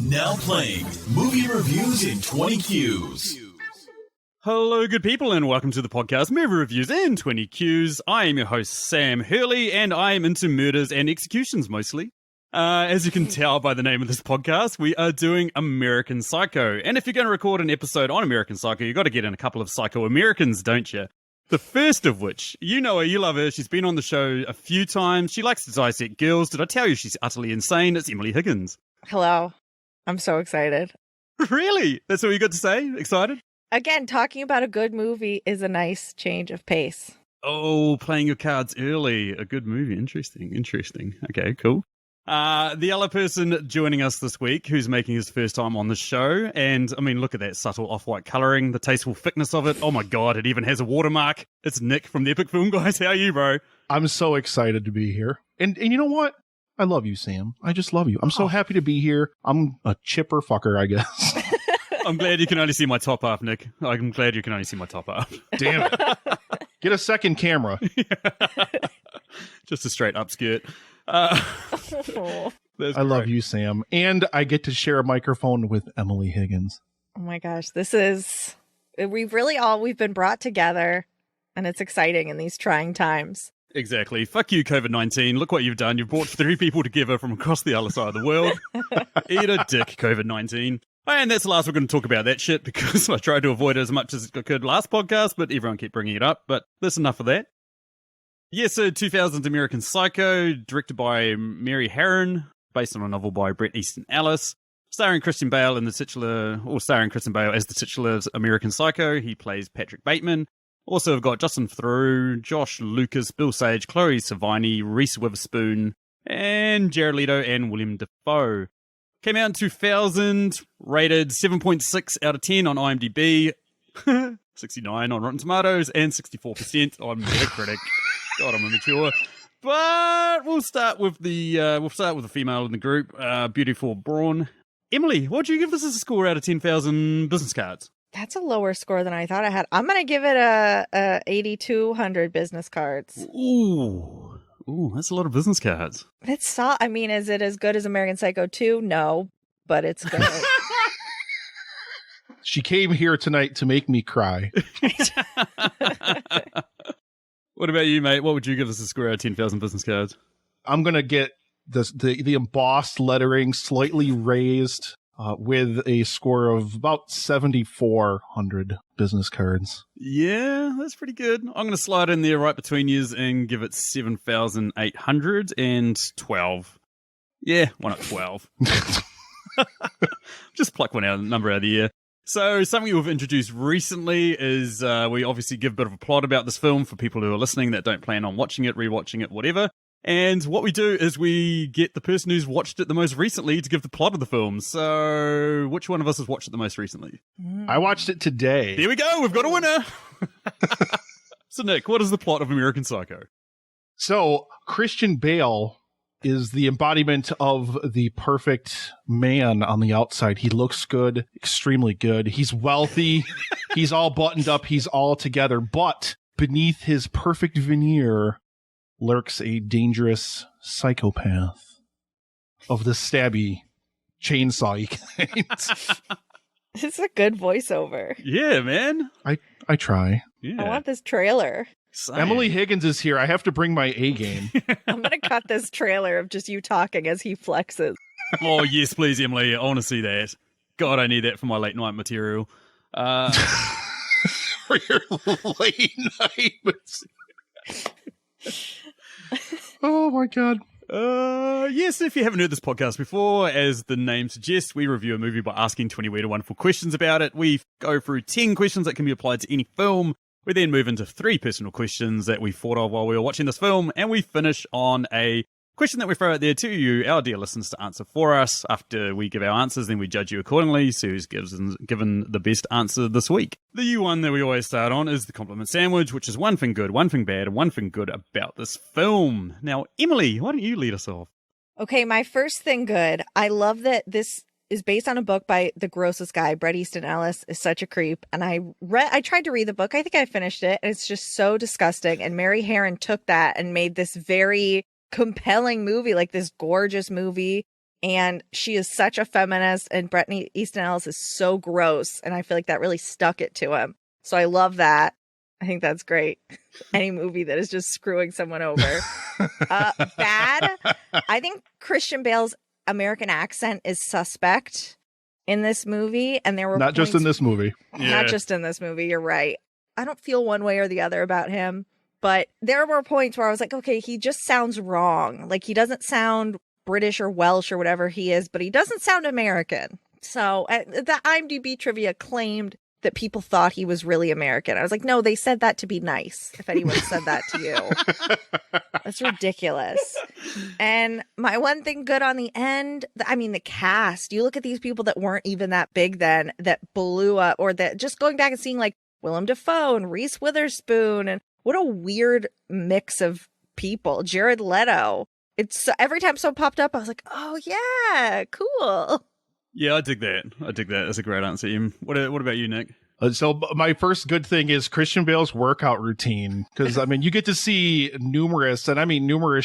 Now playing movie reviews in 20 Qs. Hello, good people, and welcome to the podcast Movie Reviews in 20 Qs. I am your host, Sam Hurley, and I am into murders and executions mostly. As you can tell by the name of this podcast, we are doing American Psycho. And if you're going to record an episode on American Psycho, you've got to get in a couple of Psycho Americans, don't you? The first of which, you know her, you love her, she's been on the show a few times, she likes to dissect girls. Did I tell you she's utterly insane? It's Emily Higgins. Hello. I'm so excited. Really? That's all you got to say? Excited? Again, talking about a good movie is a nice change of pace. Oh, playing your cards early. A good movie. Interesting. Okay, cool. The other person joining us this week who's making his first time on the show, and I mean, look at that subtle off-white colouring, the tasteful thickness of it. Oh my god, it even has a watermark. It's Nick from the Epic Film Guys. How are you, bro? I'm so excited to be here. And you know what? I love you, Sam. I just love you. I'm so happy to be here. I'm a chipper fucker, I guess. I'm glad you can only see my top half, Nick. I'm glad you can only see my top half. Damn it. Get a second camera. Just a straight up skirt. I love you, Sam. And I get to share a microphone with Emily Higgins. Oh my gosh, we've been brought together, and it's exciting in these trying times. Exactly. Fuck you, COVID-19. Look what you've done. You've brought three people together from across the other side of the world. Eat a dick, COVID-19. And that's the last we're going to talk about that shit, because I tried to avoid it as much as I could last podcast, but everyone kept bringing it up. But that's enough of that. Yeah, so 2000's American Psycho, directed by Mary Harron, based on a novel by Bret Easton Ellis, starring Christian Bale as the titular American Psycho. He plays Patrick Bateman. Also, we've got Justin Theroux, Josh Lucas, Bill Sage, Chloe Sevigny, Reese Witherspoon, and Jared Leto and William Dafoe. Came out in 2000, rated 7.6 out of 10 on IMDb, 69 on Rotten Tomatoes, and 64% on Metacritic. God, I'm immature. But we'll start with the female in the group, beautiful Braun. Emily, what do you give this as a score out of 10,000 business cards? That's a lower score than I thought I had. I'm going to give it a 8,200 business cards. Ooh, that's a lot of business cards. I mean, is it as good as American Psycho 2? No, but it's good. She came here tonight to make me cry. What about you, mate? What would you give this a score out of 10,000 business cards? I'm going to get the embossed lettering slightly raised with a score of about 7,400 business cards. Yeah, that's pretty good. I'm going to slide in there right between yous and give it 7,812. Yeah, why not 12? Just pluck one number out of the air. So something we've introduced recently is we obviously give a bit of a plot about this film for people who are listening that don't plan on watching it, rewatching it, whatever. And what we do is we get the person who's watched it the most recently to give the plot of the film. So which one of us has watched it the most recently? I watched it today. There we go. We've got a winner. So Nick, what is the plot of American Psycho? So Christian Bale is the embodiment of the perfect man on the outside. He looks good, extremely good. He's wealthy. He's all buttoned up. He's all together. But beneath his perfect veneer lurks a dangerous psychopath of the stabby chainsaw kind. It's a good voiceover. Yeah, man. I try. Yeah. I want this trailer. Same. Emily Higgins is here. I have to bring my A game. I'm going to cut this trailer of just you talking as he flexes. Oh, yes, please, Emily. I want to see that. God, I need that for my late night material. For your late night material. Oh my god. Yes, if you haven't heard this podcast before, as the name suggests, we review a movie by asking 20 weird and wonderful questions about it. We go through 10 questions that can be applied to any film. We then move into 3 personal questions that we thought of while we were watching this film, and we finish on a question that we throw out there to you, our dear listeners, to answer for us. After we give our answers, then we judge you accordingly, so who's given the best answer this week. The one that we always start on is the compliment sandwich, which is one thing good, one thing bad, and one thing good about this film. Now, Emily, why don't you lead us off? Okay, my first thing good. I love that this is based on a book by the grossest guy. Bret Easton Ellis is such a creep. And I tried to read the book. I think I finished it. And it's just so disgusting. And Mary Harron took that and made this very compelling movie, like this gorgeous movie. And she is such a feminist, and Bret Easton Ellis is so gross. And I feel like that really stuck it to him. So I love that. I think that's great. Any movie that is just screwing someone over. Bad. I think Christian Bale's American accent is suspect in this movie. And there were not just in this movie. Not just in this movie. You're right. I don't feel one way or the other about him. But there were points where I was like, okay, he just sounds wrong. Like, he doesn't sound British or Welsh or whatever he is, but he doesn't sound American. So the IMDb trivia claimed that people thought he was really American. I was like, no, they said that to be nice. If anyone said that to you, that's ridiculous. And my one thing good on the end, I mean, the cast, you look at these people that weren't even that big then that blew up, or that just going back and seeing like Willem Dafoe and Reese Witherspoon, and what a weird mix of people. Jared Leto. It's every time someone popped up, I was like, oh yeah, cool. Yeah, I dig that. That's a great answer, Em. What about you, Nick? So my first good thing is Christian Bale's workout routine. Because, I mean, you get to see numerous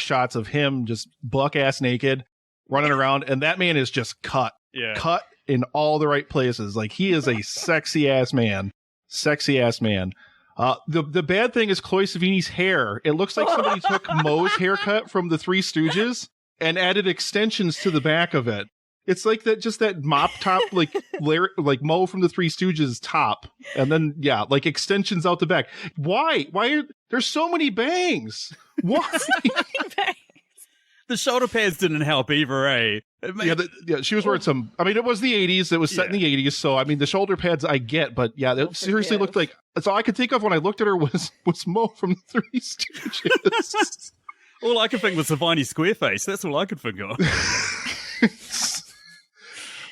shots of him just buck-ass naked, running around. And that man is just cut. Yeah. Cut in all the right places. Like, he is a sexy-ass man. Sexy-ass man. The bad thing is Chloe Savini's hair. It looks like somebody took Moe's haircut from the Three Stooges and added extensions to the back of it. It's like that mop top, like Moe from the Three Stooges top, and then like extensions out the back. Why are there's so many bangs? Why? The shoulder pads didn't help either, eh? She was wearing some. I mean, it was the 80s. It was set in the 80s, so I mean, the shoulder pads I get, but it seriously looked like. That's all I could think of when I looked at her was Moe from the Three Stooges. All I could think was Savini Squareface. That's all I could think of.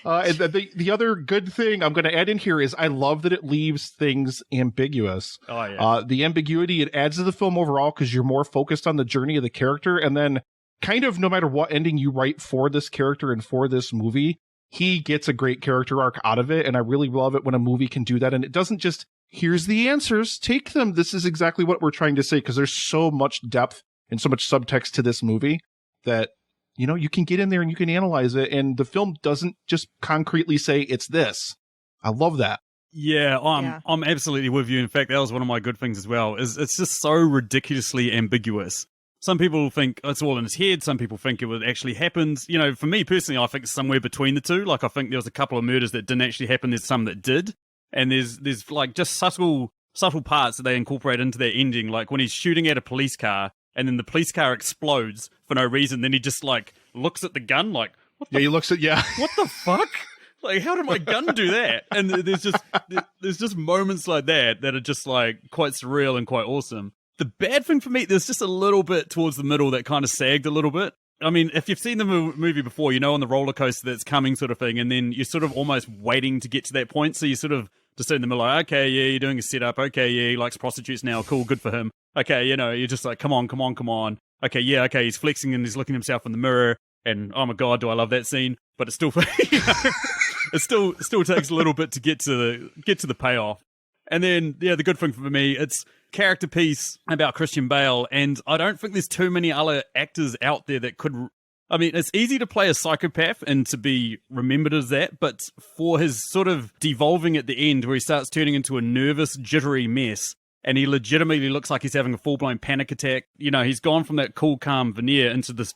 And the other good thing I'm going to add in here is I love that it leaves things ambiguous. Oh, yeah. The ambiguity, it adds to the film overall because you're more focused on the journey of the character. And then kind of no matter what ending you write for this character and for this movie, he gets a great character arc out of it. And I really love it when a movie can do that. And it doesn't just, here's the answers, take them. This is exactly what we're trying to say, because there's so much depth and so much subtext to this movie that, you know, you can get in there and you can analyze it, and the film doesn't just concretely say it's this. I love that. Yeah, I'm absolutely with you. In fact, that was one of my good things as well. Is it's just so ridiculously ambiguous. Some people think it's all in his head. Some people think it actually happens. You know, for me personally, I think it's somewhere between the two. Like, I think there was a couple of murders that didn't actually happen. There's some that did, and there's like just subtle parts that they incorporate into their ending. Like when he's shooting at a police car, and then the police car explodes for no reason. Then he just like looks at the gun like, what the he looks at, what the fuck? Like, how did my gun do that? And there's just moments like that are just like quite surreal and quite awesome. The bad thing for me, there's just a little bit towards the middle that kind of sagged a little bit. I mean, if you've seen the movie before, you know, on the roller coaster that's coming sort of thing, and then you're sort of almost waiting to get to that point. So you sort of just in the middle, like, okay, yeah, you're doing a setup. Okay, yeah, he likes prostitutes now. Cool, good for him. Okay, you know, you're just like, come on. Okay, yeah, okay, he's flexing and he's looking at himself in the mirror, and oh my god, do I love that scene? But it's still, you know, it still takes a little bit to get to the payoff. And then, yeah, the good thing for me, it's character piece about Christian Bale, and I don't think there's too many other actors out there that could. I mean, it's easy to play a psychopath and to be remembered as that, but for his sort of devolving at the end where he starts turning into a nervous, jittery mess, and he legitimately looks like he's having a full-blown panic attack. You know, he's gone from that cool, calm veneer into this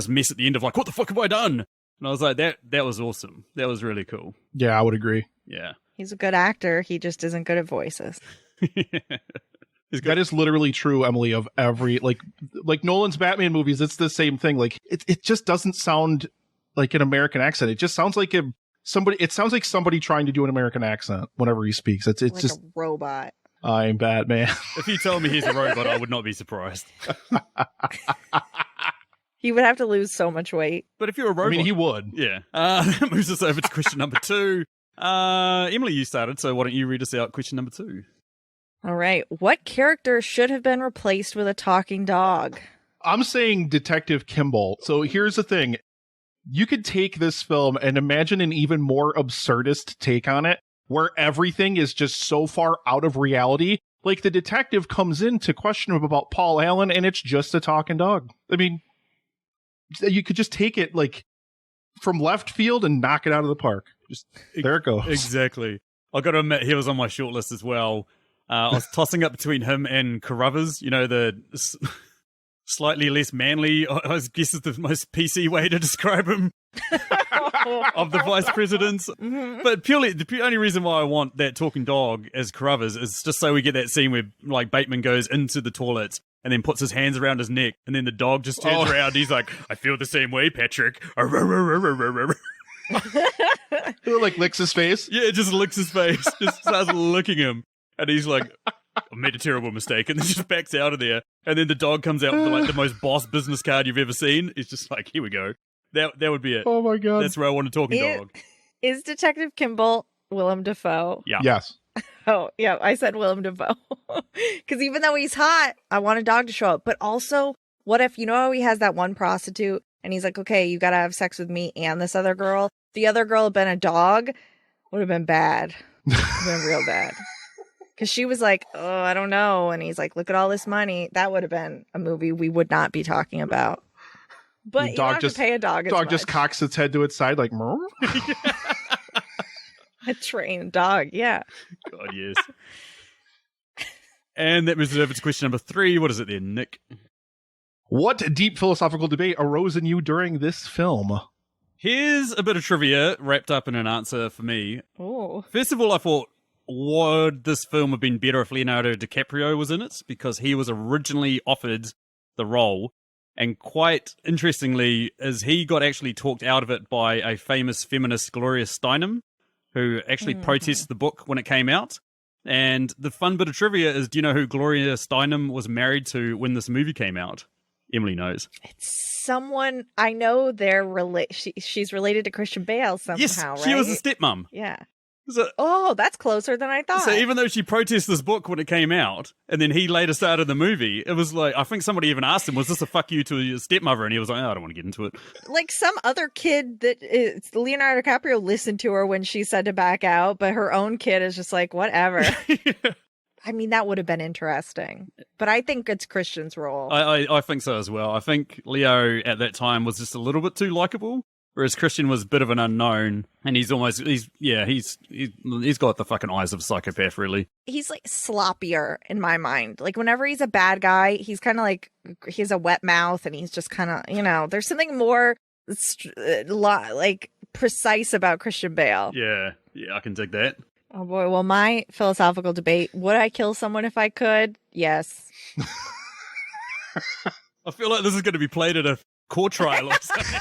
mess at the end of like, what the fuck have I done? And I was like, that was awesome. That was really cool. Yeah, I would agree. Yeah. He's a good actor. He just isn't good at voices. That is literally true, Emily, of every, like Nolan's Batman movies, it's the same thing. Like, it just doesn't sound like an American accent. It just sounds like somebody trying to do an American accent whenever he speaks. It's like just a robot. I'm Batman. If you tell me he's a robot, I would not be surprised. He would have to lose so much weight. But if you're a robot... I mean, he would. Yeah. That moves us over to question number 2. Emily, you started, so why don't you read us out question number 2? All right. What character should have been replaced with a talking dog? I'm saying Detective Kimball. So here's the thing. You could take this film and imagine an even more absurdist take on it, where everything is just so far out of reality. Like, the detective comes in to question him about Paul Allen, and it's just a talking dog. I mean, you could just take it like from left field and knock it out of the park. Just there it goes. Exactly. I got to admit, he was on my short list as well. I was tossing up between him and Carruthers, the slightly less manly, I guess is the most PC way to describe him, of the vice presidents. Mhm. But purely, the only reason why I want that talking dog as Carruthers is just so we get that scene where, like, Bateman goes into the toilet and then puts his hands around his neck, and then the dog just turns around. He's like, I feel the same way, Patrick. It like licks his face. Yeah, it just licks his face. Just starts licking him. And he's like, I made a terrible mistake. And then just backs out of there. And then the dog comes out with like the most boss business card you've ever seen. It's just like, here we go. That would be it. Oh my God. That's where I want a talking dog. Is Detective Kimball Willem Dafoe? Yeah. Yes. Oh, yeah, I said Willem Dafoe. Because even though he's hot, I want a dog to show up. But also, what if, how he has that one prostitute and he's like, okay, you got to have sex with me and this other girl. The other girl had been a dog. Would have been bad. Would have been real bad. Because she was like, oh, I don't know. And he's like, look at all this money. That would have been a movie we would not be talking about. But you don't have to pay a dog as Dog much. just cocks its head to its side like, Murr? A trained dog, yeah. God, yes. And that moves it over to question number 3. What is it then, Nick? What deep philosophical debate arose in you during this film? Here's a bit of trivia wrapped up in an answer for me. Oh. First of all, I thought, would this film have been better if Leonardo DiCaprio was in it? Because he was originally offered the role. And quite interestingly, is he got actually talked out of it by a famous feminist, Gloria Steinem, who actually protested the book when it came out. And the fun bit of trivia is, do you know who Gloria Steinem was married to when this movie came out? Emily knows. It's someone I know. She's related to Christian Bale somehow. Yes, right? she was a stepmom. Yeah. So, Oh, that's closer than I thought. so even though she protested this book when it came out, and then he later started the movie, it was like, I think somebody even asked him, was this a fuck you to your stepmother? And he was like, oh, I don't want to get into it. Like some other kid Leonardo DiCaprio listened to her when she said to back out, but her own kid is just like, whatever. I mean, that would have been interesting. But I think it's Christian's role. I think so as well. I think Leo at that time was just a little bit too likable, whereas Christian was a bit of an unknown, and he's got the fucking eyes of a psychopath, really. He's like sloppier in my mind. Like whenever he's a bad guy, he's kind of like, he has a wet mouth and he's just kind of, there's something more like precise about Christian Bale. Yeah, I can dig that. Oh boy. Well, my philosophical debate, would I kill someone if I could? Yes. I feel like this is going to be played at a court trial or something.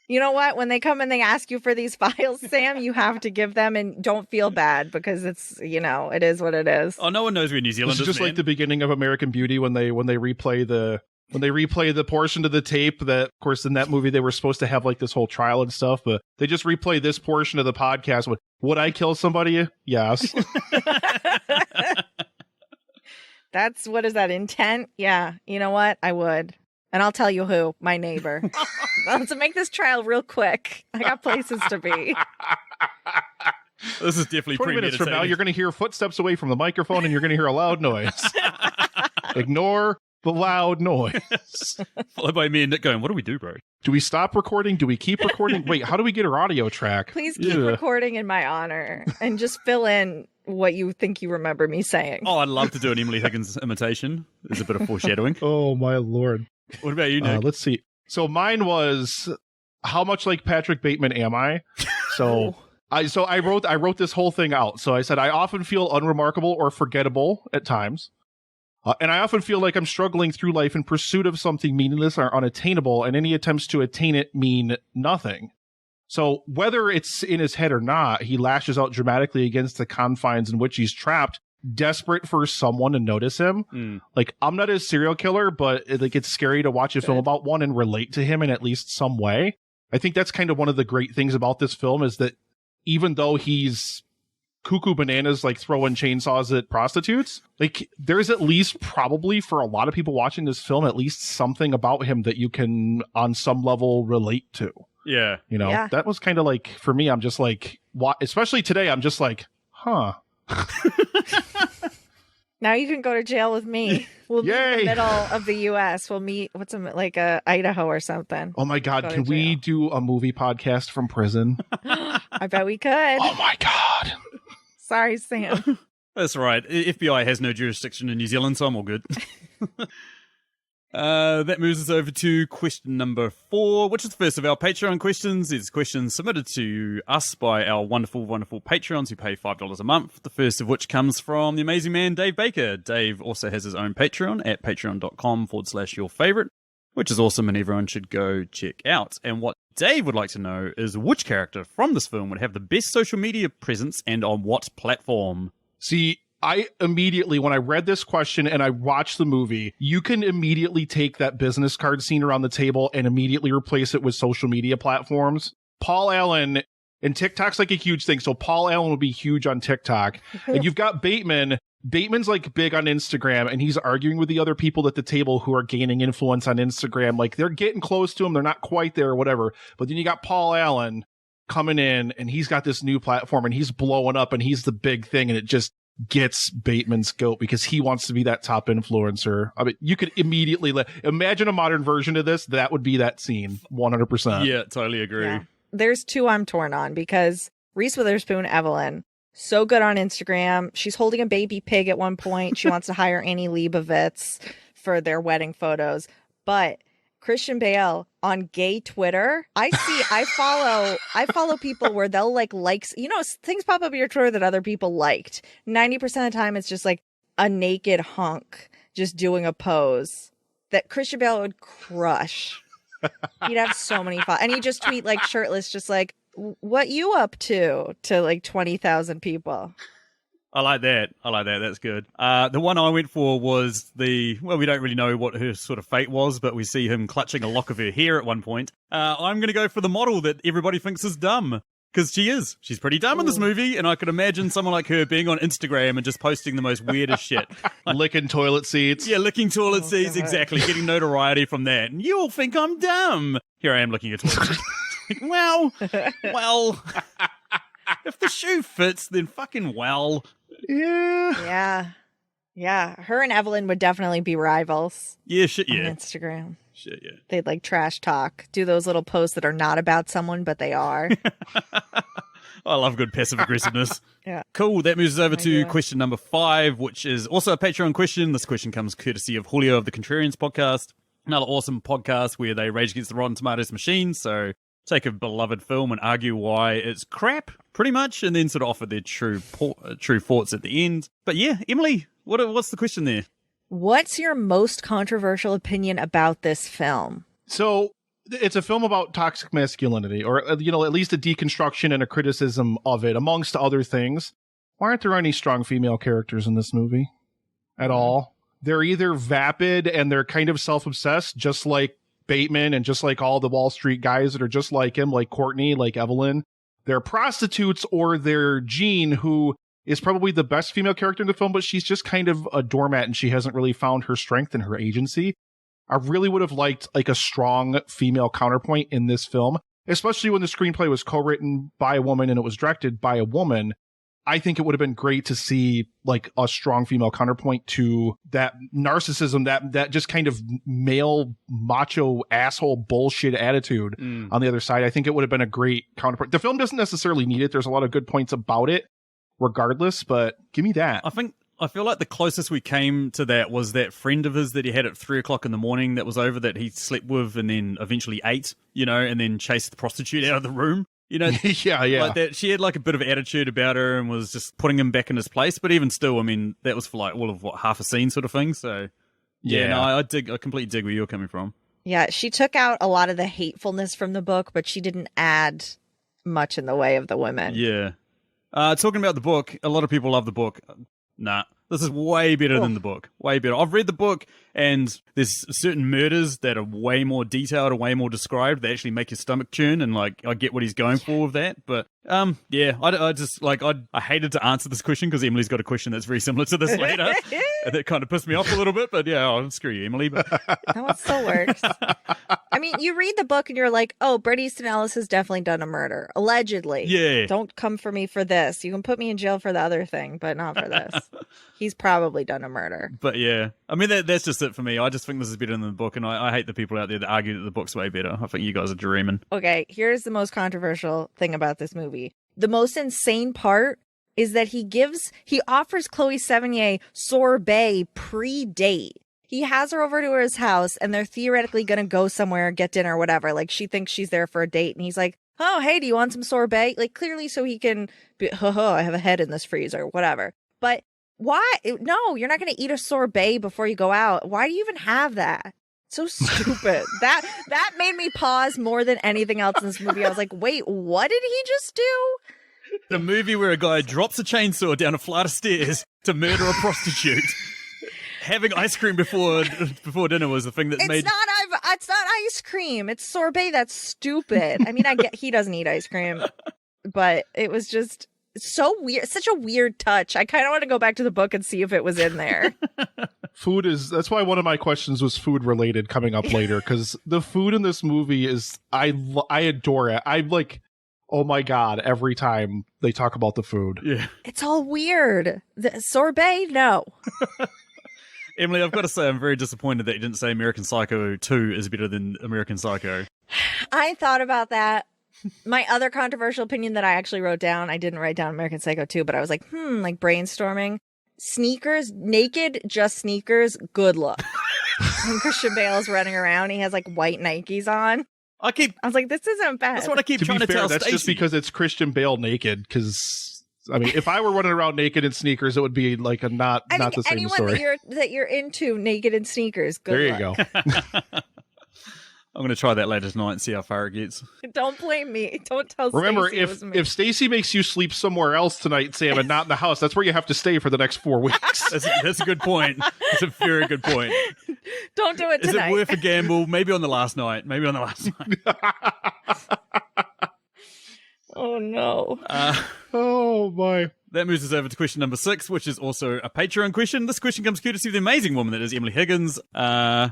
You know what? When they come and they ask you for these files, Sam, you have to give them, and don't feel bad because it's, it is what it is. Oh, no one knows where New Zealand This is, is just man. like the beginning of American Beauty when they replay the portion of the tape that, of course, in that movie they were supposed to have like this whole trial and stuff, but they just replay this portion of the podcast with, would I kill somebody? Yes. That's, what is that, intent? Yeah. You know what? I would. And I'll tell you who, my neighbor. Let's make this trial real quick. I got places to be. This is definitely 20 minutes from now, you're going to hear footsteps away from the microphone and you're going to hear a loud noise. Ignore the loud noise. Followed by me and Nick going, what do we do, bro? Do we stop recording? Do we keep recording? Wait, how do we get our audio track? Please keep recording in my honor and just fill in what you think you remember me saying. Oh, I'd love to do an Emily Higgins imitation. There's a bit of foreshadowing. Oh, my Lord. What about you, Nick? Let's see. So mine was, how much like Patrick Bateman am I? So I wrote this whole thing out. So I said, I often feel unremarkable or forgettable at times. And I often feel like I'm struggling through life in pursuit of something meaningless or unattainable, and any attempts to attain it mean nothing. So whether it's in his head or not, he lashes out dramatically against the confines in which he's trapped, desperate for someone to notice him. Like, I'm not a serial killer, but it's scary to watch a film about one and relate to him in at least some way. I think that's kind of one of the great things about this film, is that even though he's cuckoo bananas, like throwing chainsaws at prostitutes, like there's at least probably for a lot of people watching this film, at least something about him that you can on some level relate to. Yeah. That was kind of like, for me, I'm just like, especially today, I'm just like, huh. Now you can go to jail with me. We'll meet in Yay. the middle of the U.S. We'll meet, like Idaho or something. Oh my God, Go to can we jail. do a movie podcast from prison? I bet we could. Oh my God. Sorry, Sam. That's right. FBI has no jurisdiction in New Zealand, so I'm all good. That moves us over to question number 4, which is the first of our Patreon questions. It's questions submitted to us by our wonderful, wonderful Patreons who pay $5 a month. The first of which comes from the amazing man, Dave Baker. Dave also has his own Patreon at patreon.com/yourfavorite, which is awesome and everyone should go check out. And what Dave would like to know is which character from this film would have the best social media presence and on what platform? See, I immediately, when I read this question and I watched the movie, you can immediately take that business card scene around the table and immediately replace it with social media platforms. Paul Allen, and TikTok's like a huge thing. So Paul Allen will be huge on TikTok. And you've got Bateman. Bateman's like big on Instagram and he's arguing with the other people at the table who are gaining influence on Instagram. Like they're getting close to him. They're not quite there or whatever. But then you got Paul Allen coming in and he's got this new platform and he's blowing up and he's the big thing. And it just gets Bateman's goat because he wants to be that top influencer. I mean, you could immediately imagine a modern version of this. That would be that scene 100%. Yeah, totally agree. Yeah. There's 2 I'm torn on because Reese Witherspoon, Evelyn, so good on Instagram. She's holding a baby pig at one point. She wants to hire Annie Leibovitz for their wedding photos. But Christian Bale on gay Twitter, I follow people where they'll like, things pop up on your Twitter that other people liked. 90% of the time it's just like a naked hunk just doing a pose that Christian Bale would crush. He'd have so many and he'd just tweet like shirtless, just like, what you up to like 20,000 people. I like that. That's good. The one I went for was we don't really know what her sort of fate was, but we see him clutching a lock of her hair at one point. I'm going to go for the model that everybody thinks is dumb. Because she is. She's pretty dumb in this movie, and I could imagine someone like her being on Instagram and just posting the most weirdest shit. Licking toilet seats. Yeah, licking toilet seats, God. exactly. Getting notoriety from that. And you all think I'm dumb. Here I am looking at toilet seats. well, if the shoe fits, then fucking well. Yeah. Yeah. Her and Evelyn would definitely be rivals. Yeah, shit, yeah. On Instagram. Shit, yeah. They'd like trash talk, do those little posts that are not about someone, but they are. I love good passive aggressiveness. Yeah. Cool. That moves us over to do. question number 5, which is also a Patreon question. This question comes courtesy of Julio of the Contrarians podcast. Another awesome podcast where they rage against the Rotten Tomatoes machine. So take a beloved film and argue why it's crap, pretty much, and then sort of offer their true thoughts at the end. But yeah, Emily, what's the question there? What's your most controversial opinion about this film? So it's a film about toxic masculinity, or, at least a deconstruction and a criticism of it, amongst other things. Why aren't there any strong female characters in this movie at all? They're either vapid and they're kind of self-obsessed, just like Bateman and just like all the Wall Street guys that are just like him, like Courtney, like Evelyn. They're prostitutes, or they're Jean, who is probably the best female character in the film, but she's just kind of a doormat and she hasn't really found her strength and her agency. I really would have liked like a strong female counterpoint in this film, especially when the screenplay was co-written by a woman and it was directed by a woman. I think it would have been great to see like a strong female counterpoint to that narcissism, that just kind of male macho asshole bullshit attitude on the other side. I think it would have been a great counterpoint. The film doesn't necessarily need it. There's a lot of good points about it regardless, but give me that. I feel like the closest we came to that was that friend of his that he had at 3:00 in the morning that was over, that he slept with and then eventually ate, and then chased the prostitute out of the room. Yeah. Like that. She had like a bit of attitude about her and was just putting him back in his place. But even still, I mean, that was for like all of half a scene sort of thing. So I completely dig where you're coming from. Yeah, she took out a lot of the hatefulness from the book, but she didn't add much in the way of the women. Yeah. Talking about the book, a lot of people love the book. Nah, this is way better than the book. Way better. I've read the book. And there's certain murders that are way more detailed and way more described. They actually make your stomach churn, and like I get what he's going for with that. But yeah, I just like I hated to answer this question because Emily's got a question that's very similar to this later, and that kind of pissed me off a little bit. But yeah, I'll screw you, Emily. But No, it still works. I mean, you read the book and you're like, oh, Bret Easton Ellis has definitely done a murder, allegedly. Yeah. Don't come for me for this. You can put me in jail for the other thing, but not for this. He's probably done a murder. But yeah, I mean, that's just it for me. I just think this is better than the book, and I hate the people out there that argue that the book's way better. I think you guys are dreaming. Okay, here's the most controversial thing about this movie. The most insane part is that he offers Chloe Sevigny sorbet pre-date. He has her over to his house, and they're theoretically going to go somewhere, get dinner, whatever. Like, she thinks she's there for a date, and he's like, oh, hey, do you want some sorbet? Like, clearly so he can be, I have a head in this freezer, whatever. But why? No, you're not going to eat a sorbet before you go out. Why do you even have that? So stupid. That made me pause more than anything else in this movie. I was like, wait, what did he just do? The movie where a guy drops a chainsaw down a flight of stairs to murder a prostitute. Having ice cream before dinner was the thing that made... It's not ice cream. It's sorbet. That's stupid. I mean, I get he doesn't eat ice cream, but it was just so weird. Such a weird touch. I kind of want to go back to the book and see if it was in there. That's why one of my questions was food related coming up later, because the food in this movie is, I adore it. I'm like, oh my God, every time they talk about the food. Yeah. It's all weird. The sorbet, no. Emily, I've got to say I'm very disappointed that you didn't say American Psycho 2 is better than American Psycho. I thought about that. My other controversial opinion that I actually wrote down, I didn't write down American Psycho 2, but I was like, like brainstorming. Sneakers, naked, just sneakers, good look. When Christian Bale's running around, he has like white Nikes on. I was like, this isn't bad. That's what I keep to trying be to fair, tell that's Stacey. just because it's Christian Bale naked, because... I mean, if I were running around naked in sneakers, it would be like not the same story. Anyone that you're into naked in sneakers, good luck. There you go. I'm going to try that later tonight and see how far it gets. Don't blame me. Don't tell Remember, Stacey it was me. if Stacey makes you sleep somewhere else tonight, Sam, and not in the house, that's where you have to stay for the next 4 weeks. That's a good point. That's a very good point. Don't do it tonight. Is it worth a gamble? Maybe on the last night. Oh, no. Oh, my. That moves us over to question number 6, which is also a Patreon question. This question comes courtesy of the amazing woman that is Emily Higgins. Yeah.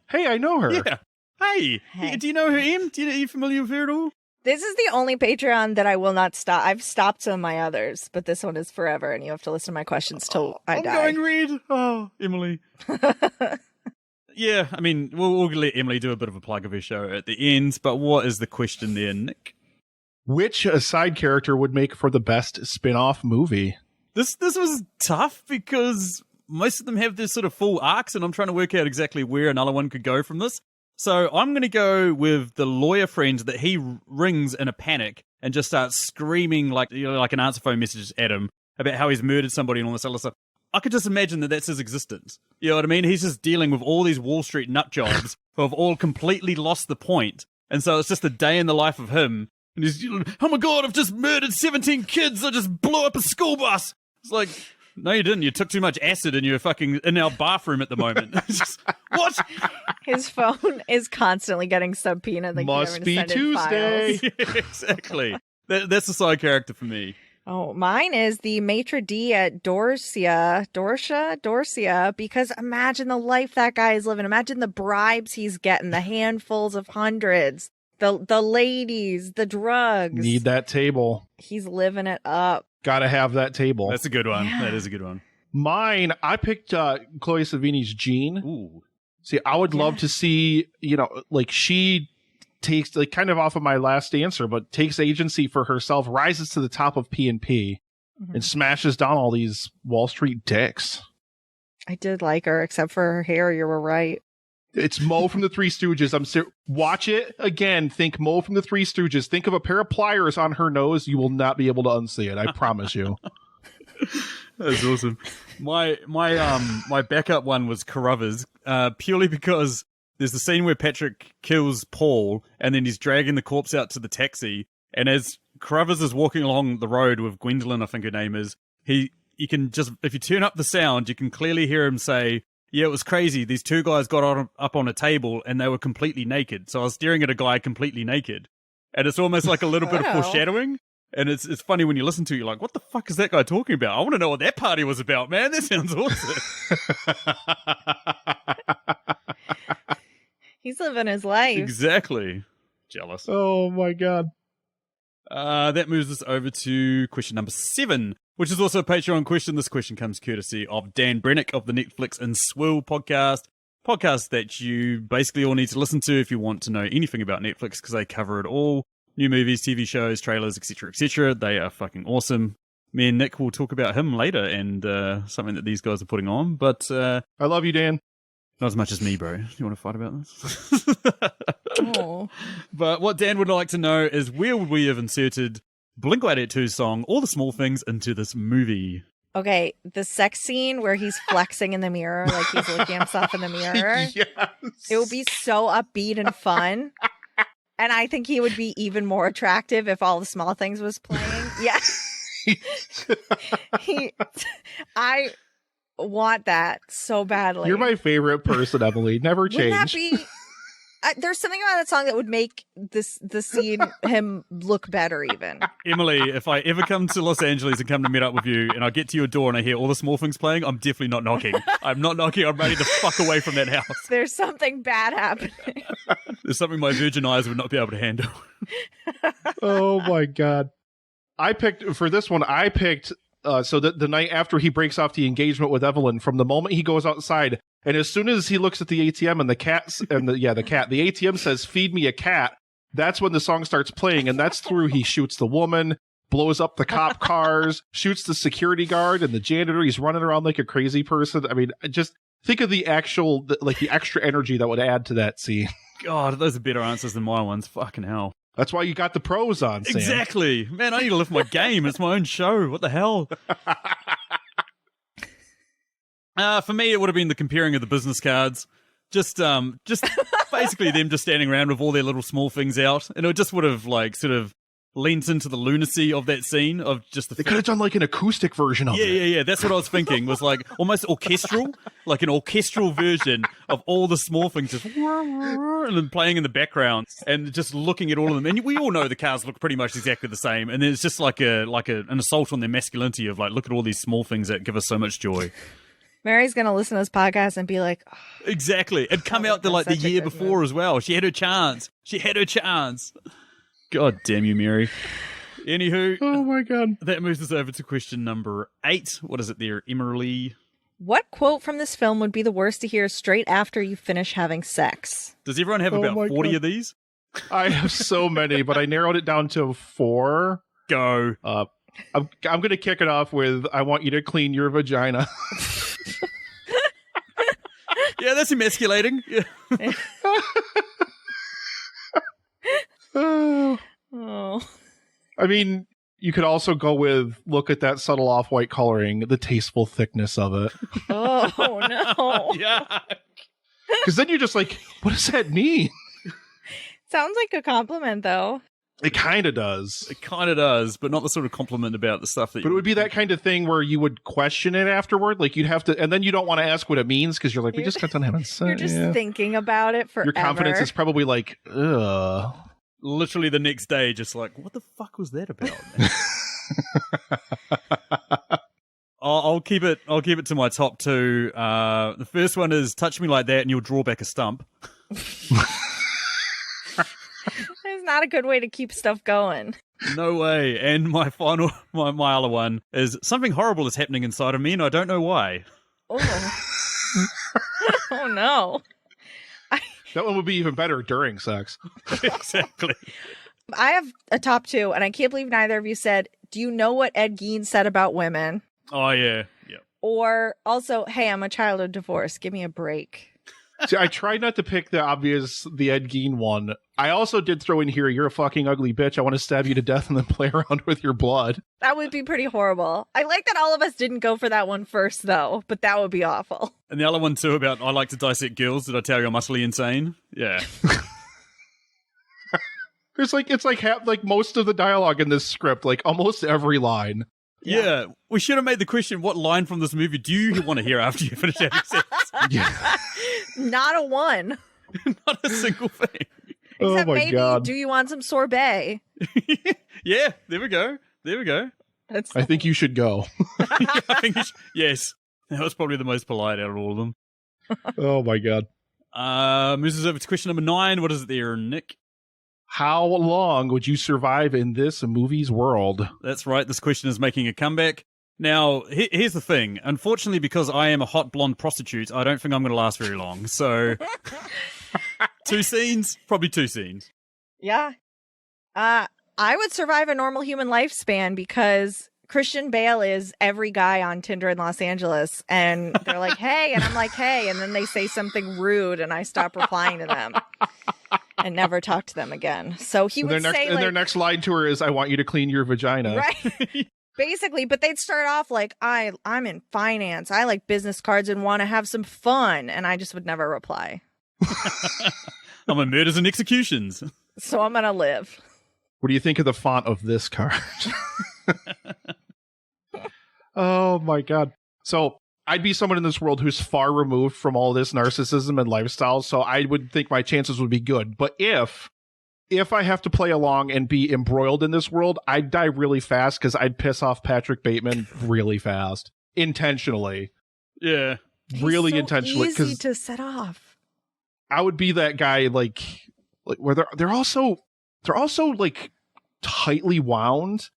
Hey, I know her. Yeah. Hey. Do you know her, Em? Are you familiar with her at all? This is the only Patreon that I will not stop. I've stopped some of my others, but this one is forever, and you have to listen to my questions till I die. I'm going red. Oh, Emily. Yeah, I mean, we'll let Emily do a bit of a plug of her show at the end, but what is the question there, Nick? Which side character would make for the best spin-off movie? This was tough because most of them have this sort of full arcs, and I'm trying to work out exactly where another one could go from this. So I'm going to go with the lawyer friend that he rings in a panic and just starts screaming like an answer phone message at him about how he's murdered somebody and all this other stuff. I could just imagine that that's his existence. You know what I mean? He's just dealing with all these Wall Street nut jobs who have all completely lost the point. And so it's just a day in the life of him. And he's, oh my God, I've just murdered 17 kids. I just blew up a school bus. It's like, no, you didn't. You took too much acid in in our bathroom at the bathroom. What? His phone is constantly getting subpoenaed. Like Must be Tuesday. Yeah, exactly. That's the side character for me. Oh, mine is the maitre d' at Dorsia, because imagine the life that guy is living. Imagine the bribes he's getting, the handfuls of hundreds, the ladies, the drugs. Need that table. He's living it up. Gotta have that table. That's a good one. Yeah. That is a good one. Mine, I picked Chloe Sevigny's Jean. Ooh. See, I would love to see, like she takes, like kind of off of my last answer, but takes agency for herself, rises to the top of P&P, and smashes down all these Wall Street dicks. I did like her, except for her hair. You were right. It's Mo from the Three Stooges. Watch it again. Think Mo from the Three Stooges. Think of a pair of pliers on her nose. You will not be able to unsee it. I promise you. That's awesome. My backup one was Carruthers, purely because there's the scene where Patrick kills Paul, and then he's dragging the corpse out to the taxi. And as Carruthers is walking along the road with Gwendolyn, I think her name is, you can just, if you turn up the sound, you can clearly hear him say, Yeah, it was crazy. These two guys got up on a table and they were completely naked. So I was staring at a guy completely naked. And it's almost like a little bit of foreshadowing. And it's funny when you listen to it, you're like, what the fuck is that guy talking about? I want to know what that party was about, man. That sounds awesome. He's living his life. Exactly. Jealous. Oh my God. That moves us over to question number 7, which is also a Patreon question. This question comes courtesy of Dan Brennick of the Netflix and Swill podcast that you basically all need to listen to if you want to know anything about Netflix, because they cover it all. New movies, TV shows, trailers, etc., etc. They are fucking awesome. Me and Nick will talk about him later and something that these guys are putting on. But I love you, Dan. Not as much as me, bro. You want to fight about this? Oh. But what Dan would like to know is, where would we have inserted Blink-182's song, All the Small Things, into this movie? Okay, the sex scene where he's flexing in the mirror, like he's looking at himself in the mirror. Yes. It would be so upbeat and fun. And I think he would be even more attractive if All the Small Things was playing. Yeah. I want that so badly. You're my favorite person, Emily. Never change. Wouldn't that be? There's something about that song that would make the scene him look better. Even Emily, if I ever come to Los Angeles and come to meet up with you, and I get to your door and I hear All the Small Things playing, I'm definitely not knocking. I'm not knocking. I'm ready to fuck away from that house. There's something bad happening. There's something my virgin eyes would not be able to handle. Oh my God. For this one, so the night after he breaks off the engagement with Evelyn, from the moment he goes outside, and as soon as he looks at the ATM and the ATM says, "Feed me a cat," that's when the song starts playing, and that's through he shoots the woman, blows up the cop cars, shoots the security guard and the janitor. He's running around like a crazy person. I mean, just think of the extra energy that would add to that scene. God, those are better answers than my ones. Fucking hell. That's why you got the pros on, Sam. Exactly. Man, I need to lift my game. It's my own show. What the hell? For me, it would have been the comparing of the business cards. Just basically them just standing around with all their little small things out. And it just would have, like, sort of leans into the lunacy of that scene of just the... They could have done, like, an acoustic version of it. Yeah. That's what I was thinking. Was, like, almost orchestral. Like an orchestral version of all the small things just... and then playing in the background and just looking at all of them. And we all know the cars look pretty much exactly the same. And there's just like an assault on their masculinity of, like, look at all these small things that give us so much joy. Mary's going to listen to this podcast and be like... Oh, exactly. It'd come out the year before as well. She had her chance. God damn you, Mary. Anywho. Oh, my God. That moves us over to question number 8. What is it there, Emily? What quote from this film would be the worst to hear straight after you finish having sex? Does everyone have about 40 of these? I have so many, but I narrowed it down to 4. Go. I'm going to kick it off with, I want you to clean your vagina. Yeah, that's emasculating. Yeah. Oh. I mean, you could also go with, look at that subtle off-white coloring, the tasteful thickness of it. Oh, no. Yeah. Because then you're just like, what does that mean? Sounds like a compliment, though. It kind of does. It kind of does, but not the sort of compliment about the stuff that But it would be that kind of thing where you would question it afterward. Like, you'd have to, and then you don't want to ask what it means because you're like, we just got done having sex. You're just thinking about it forever. Your confidence is probably like, ugh. Literally the next day, just like, what the fuck was that about? I'll keep it to my top 2. The first one is touch me like that and you'll draw back a stump. It's not a good way to keep stuff going. No way. And my other one is something horrible is happening inside of me and I don't know why. Oh. Oh no. That one would be even better during sex. Exactly. I have a top 2, and I can't believe neither of you said, do you know what Ed Gein said about women? Oh, yeah. Yeah. Or also, hey, I'm a child of divorce. Give me a break. See, I tried not to pick the Ed Gein one. I also did throw in here, you're a fucking ugly bitch. I want to stab you to death and then play around with your blood. That would be pretty horrible. I like that all of us didn't go for that one first, though, but that would be awful. And the other one, too, about I like to dissect girls. Did I tell you I'm utterly insane? Yeah. It's like most of the dialogue in this script, like almost every line. Yeah, we should have made the question, what line from this movie do you want to hear after you finish having sex? Yeah. Not a one. Not a single thing. Except my maybe, God. do you want some sorbet? Yeah, there we go. That's I think you should go. I think yes, that was probably the most polite out of all of them. Oh my God. Moves us over to question number 9. What is it there, Nick? How long would you survive in this movie's world? That's right. This question is making a comeback. Now, here's the thing. Unfortunately, because I am a hot blonde prostitute, I don't think I'm going to last very long. So, 2 scenes? Probably 2 scenes. Yeah. I would survive a normal human lifespan because Christian Bale is every guy on Tinder in Los Angeles. And they're like, hey. And I'm like, hey. And then they say something rude and I stop replying to them and never talk to them again. So he would say, and their next line to her is, I want you to clean your vagina. right. Basically, but they'd start off like, I'm in finance. I like business cards and want to have some fun. And I just would never reply. I'm in murders and executions. So I'm going to live. What do you think of the font of this card? Oh my God. So I'd be someone in this world who's far removed from all this narcissism and lifestyle, so I would think my chances would be good. But if I have to play along and be embroiled in this world, I'd die really fast because I'd piss off Patrick Bateman really fast. Intentionally. Yeah. Really He's so intentionally. easy to set off. I would be that guy like where they're also like tightly wound.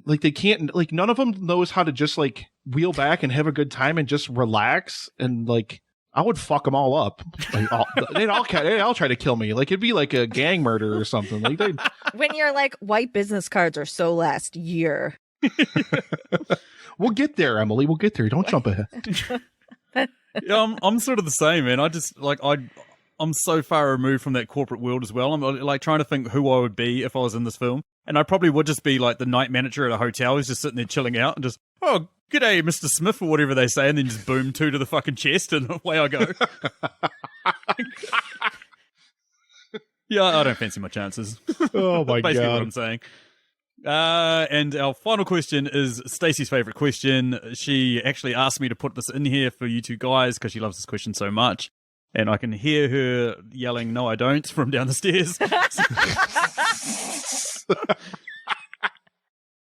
Like they can't, like none of them knows how to just like wheel back and have a good time and just relax. And like I would fuck them all up. Like, they'd all try to kill me. Like it'd be like a gang murder or something. Like they. When you're like, white business cards are so last year. We'll get there, Emily. We'll get there. Don't jump ahead. Yeah, I'm sort of the same, man. I just like I'm so far removed from that corporate world as well. I'm like trying to think who I would be if I was in this film. And I probably would just be like the night manager at a hotel who's just sitting there chilling out and just, oh, g'day, Mr. Smith, or whatever they say, and then just boom, 2 to the fucking chest, and away I go. Yeah, I don't fancy my chances. Oh my Basically God. what I'm saying. And our final question is Stacey's favorite question. She actually asked me to put this in here for you two guys because she loves this question so much. And I can hear her yelling, no, I don't, from down the stairs.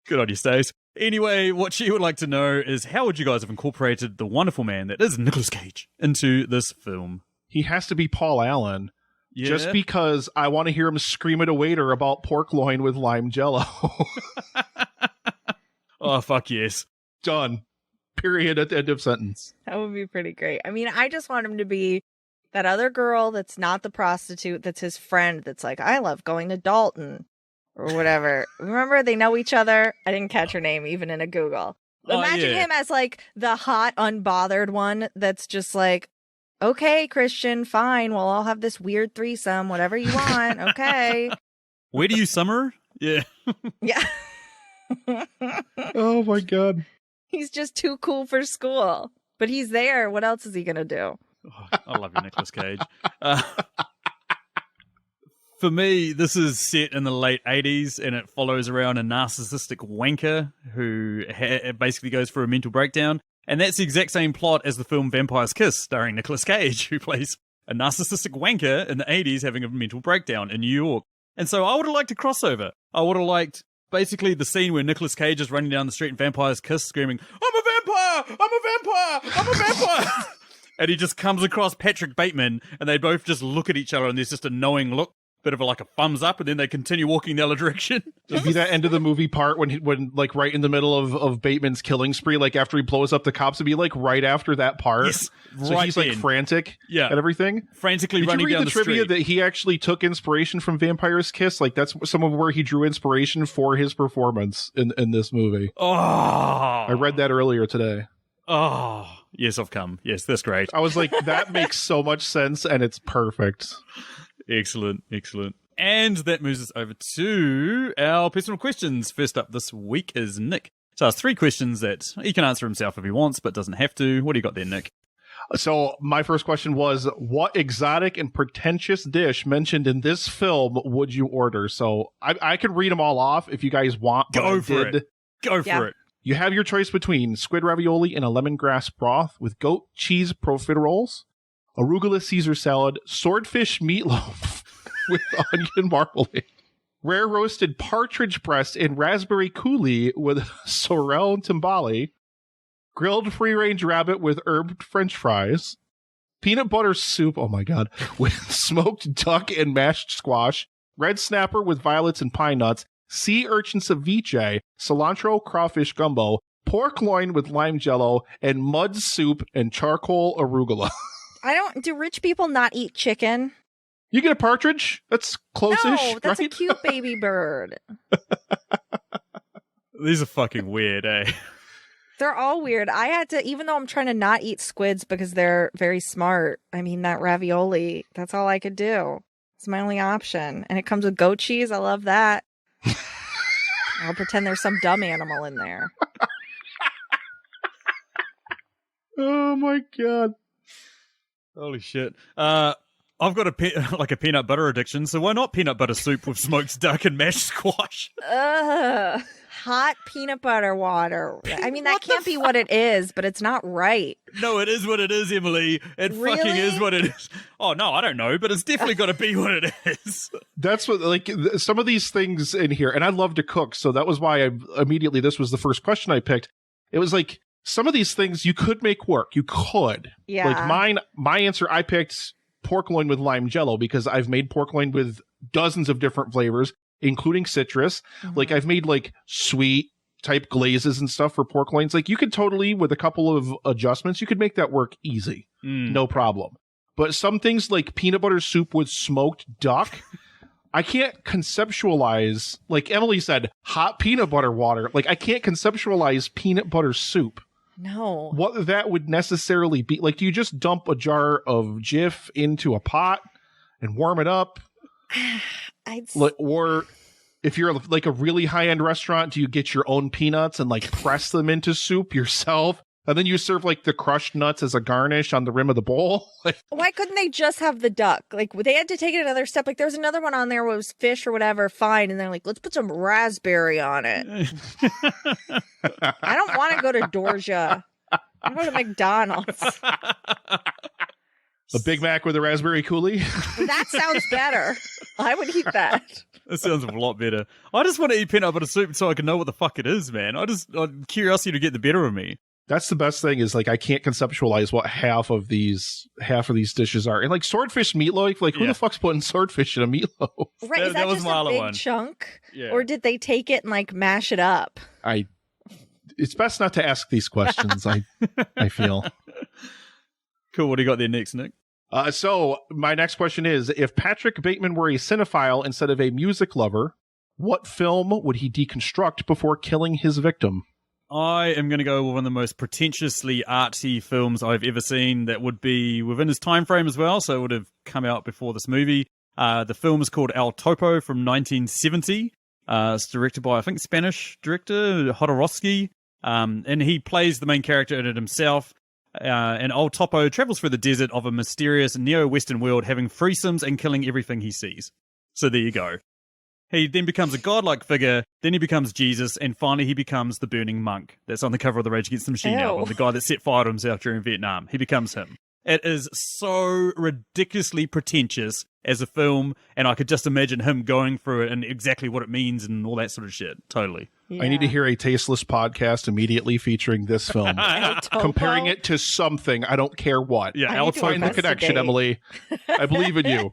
Good on you, Stace. Anyway, what she would like to know is how would you guys have incorporated the wonderful man that is Nicolas Cage into this film? He has to be Paul Allen. Yeah? Just because I want to hear him scream at a waiter about pork loin with lime jello. Oh, fuck yes. Done. Period at the end of sentence. That would be pretty great. I mean, I just want him to be that other girl that's not the prostitute, that's his friend, that's like, I love going to Dalton or whatever. Remember, they know each other. I didn't catch her name even in a Google. Imagine him as like the hot, unbothered one that's just like, okay, Christian, fine. We'll all have this weird threesome, whatever you want. Okay. Where do you summer? Yeah. Yeah. Oh my God. He's just too cool for school. But he's there. What else is he going to do? Oh, I love you, Nicolas Cage. For me, this is set in the late 80s, and it follows around a narcissistic wanker who basically goes through a mental breakdown. And that's the exact same plot as the film Vampire's Kiss, starring Nicolas Cage, who plays a narcissistic wanker in the 80s having a mental breakdown in New York. And so I would have liked a crossover. I would have liked basically the scene where Nicolas Cage is running down the street in Vampire's Kiss screaming, I'm a vampire! I'm a vampire! I'm a vampire! And he just comes across Patrick Bateman, and they both just look at each other, and there's just a knowing look, bit of like a thumbs up, and then they continue walking the other direction. It'd be that end of the movie part when like right in the middle of Bateman's killing spree, like after he blows up the cops, it'd be like right after that part. Yes, so right he's like then. frantic and everything. Frantically Did running you read down the trivia street. that he actually took inspiration from Vampire's Kiss? Like that's some of where he drew inspiration for his performance in this movie. Oh, I read that earlier today. Oh, yes, I've come. Yes, that's great. I was like, that makes so much sense, and it's perfect. Excellent, excellent. And that moves us over to our personal questions. First up this week is Nick. So it's 3 questions that he can answer himself if he wants, but doesn't have to. What do you got there, Nick? So my first question was, what exotic and pretentious dish mentioned in this film would you order? So I can read them all off if you guys want. Go for it. Go for it. You have your choice between squid ravioli in a lemongrass broth with goat cheese profiteroles, arugula Caesar salad, swordfish meatloaf with onion marmalade, rare roasted partridge breast in raspberry coulis with sorrel timbale, grilled free-range rabbit with herb french fries, peanut butter soup, oh my god, with smoked duck and mashed squash, red snapper with violets and pine nuts, sea urchin ceviche, cilantro crawfish gumbo, pork loin with lime jello, and mud soup and charcoal arugula. Do rich people not eat chicken? You get a partridge? That's close-ish, No, that's right? a cute baby bird. These are fucking weird, eh? They're all weird. I had to, even though I'm trying to not eat squids because they're very smart, I mean, that ravioli, that's all I could do. It's my only option. And it comes with goat cheese. I love that. I'll pretend there's some dumb animal in there. Oh my god. Holy shit. I've got a peanut butter addiction, so why not peanut butter soup with smoked duck and mashed squash? Ugh. Hot peanut butter water. I mean, that can't be what it is, but it's not right. No, it is what it is, Emily. It Really? fucking is what it is. Oh, no, I don't know, but it's definitely got to be what it is. That's what, like, some of these things in here, and I love to cook, so that was why this was the first question I picked. It was like, some of these things you could make work. You could. Yeah. Like my answer, I picked pork loin with lime jello because I've made pork loin with dozens of different flavors, including citrus. Mhm. Like I've made like sweet type glazes and stuff for pork loins. Like you could totally, with a couple of adjustments, you could make that work easy. No problem. But some things like peanut butter soup with smoked duck, I can't conceptualize, like Emily said, hot peanut butter water. Like I can't conceptualize peanut butter soup. No. What that would necessarily be. Like, do you just dump a jar of Jif into a pot and warm it up? Or if you're like a really high-end restaurant, do you get your own peanuts and like press them into soup yourself? And then you serve like the crushed nuts as a garnish on the rim of the bowl? Why couldn't they just have the duck? Like, they had to take it another step. Like, there was another one on there where it was fish or whatever, fine. And they're like, let's put some raspberry on it. I don't want to go to Georgia. I go to McDonald's. A Big Mac with a raspberry coulis? That sounds better. I would eat that. That sounds a lot better. I just want to eat peanut butter soup so I can know what the fuck it is, man. Curiosity to get the better of me. That's the best thing is like I can't conceptualize what half of these dishes are. And like swordfish meatloaf, like who the fuck's putting swordfish in a meatloaf? Right, is that just a big chunk? Yeah. Or did they take it and like mash it up? It's best not to ask these questions, I feel. Cool, what do you got there next, Nick? So my next question is, if Patrick Bateman were a cinephile instead of a music lover, what film would he deconstruct before killing his victim? I am going to go with one of the most pretentiously artsy films I've ever seen that would be within his time frame as well, so it would have come out before this movie. The film is called El Topo from 1970. It's directed by, I think, Spanish director Jodorowsky, and he plays the main character in it himself. And El Topo travels through the desert of a mysterious neo-Western world, having threesomes and killing everything he sees. So there you go. He then becomes a godlike figure, then he becomes Jesus, and finally he becomes the burning monk that's on the cover of the Rage Against the Machine album, the guy that set fire to himself during Vietnam. He becomes him. It is so ridiculously pretentious as a film, and I could just imagine him going through it and exactly what it means and all that sort of shit. Totally. Yeah. I need to hear a Tasteless podcast immediately featuring this film. Comparing it to something, I don't care what. Yeah, I'll find the connection, Emily. I believe in you.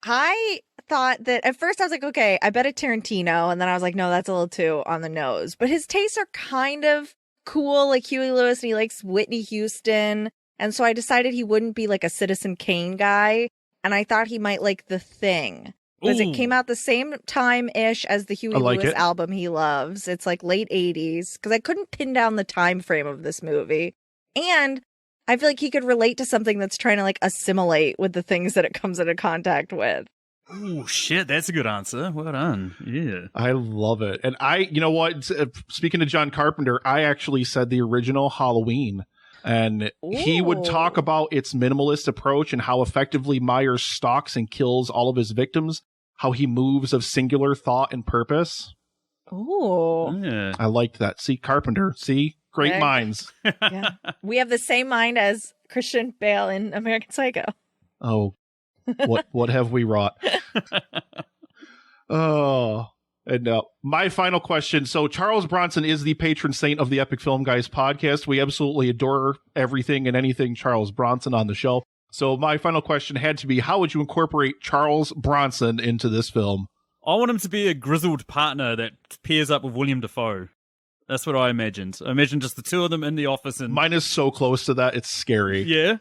I thought that at first I was like, okay, I bet a Tarantino. And then I was like, no, that's a little too on the nose. But his tastes are kind of cool, like Huey Lewis, and he likes Whitney Houston. And so I decided he wouldn't be like a Citizen Kane guy. And I thought he might like The Thing. Because it came out the same time-ish as the Huey Lewis album he loves. It's like late 80s. Because I couldn't pin down the time frame of this movie. And I feel like he could relate to something that's trying to like assimilate with the things that it comes into contact with. Oh, shit. That's a good answer. Well done. Yeah. I love it. And you know what? Speaking of John Carpenter, I actually said the original Halloween. And he would talk about its minimalist approach and how effectively Myers stalks and kills all of his victims, how he moves of singular thought and purpose. Ooh. Yeah. I liked that. See, Carpenter. See, great Okay. minds. Yeah. We have the same mind as Christian Bale in American Psycho. Oh, what have we wrought? Oh, and my final question. So Charles Bronson is the patron saint of the Epic Film Guys podcast. We absolutely adore everything and anything Charles Bronson on the show. So my final question had to be, how would you incorporate Charles Bronson into this film? I want him to be a grizzled partner that pairs up with William Dafoe. That's what I imagined. I imagined just the two of them in the office. And Mine is so close to that, it's scary. yeah.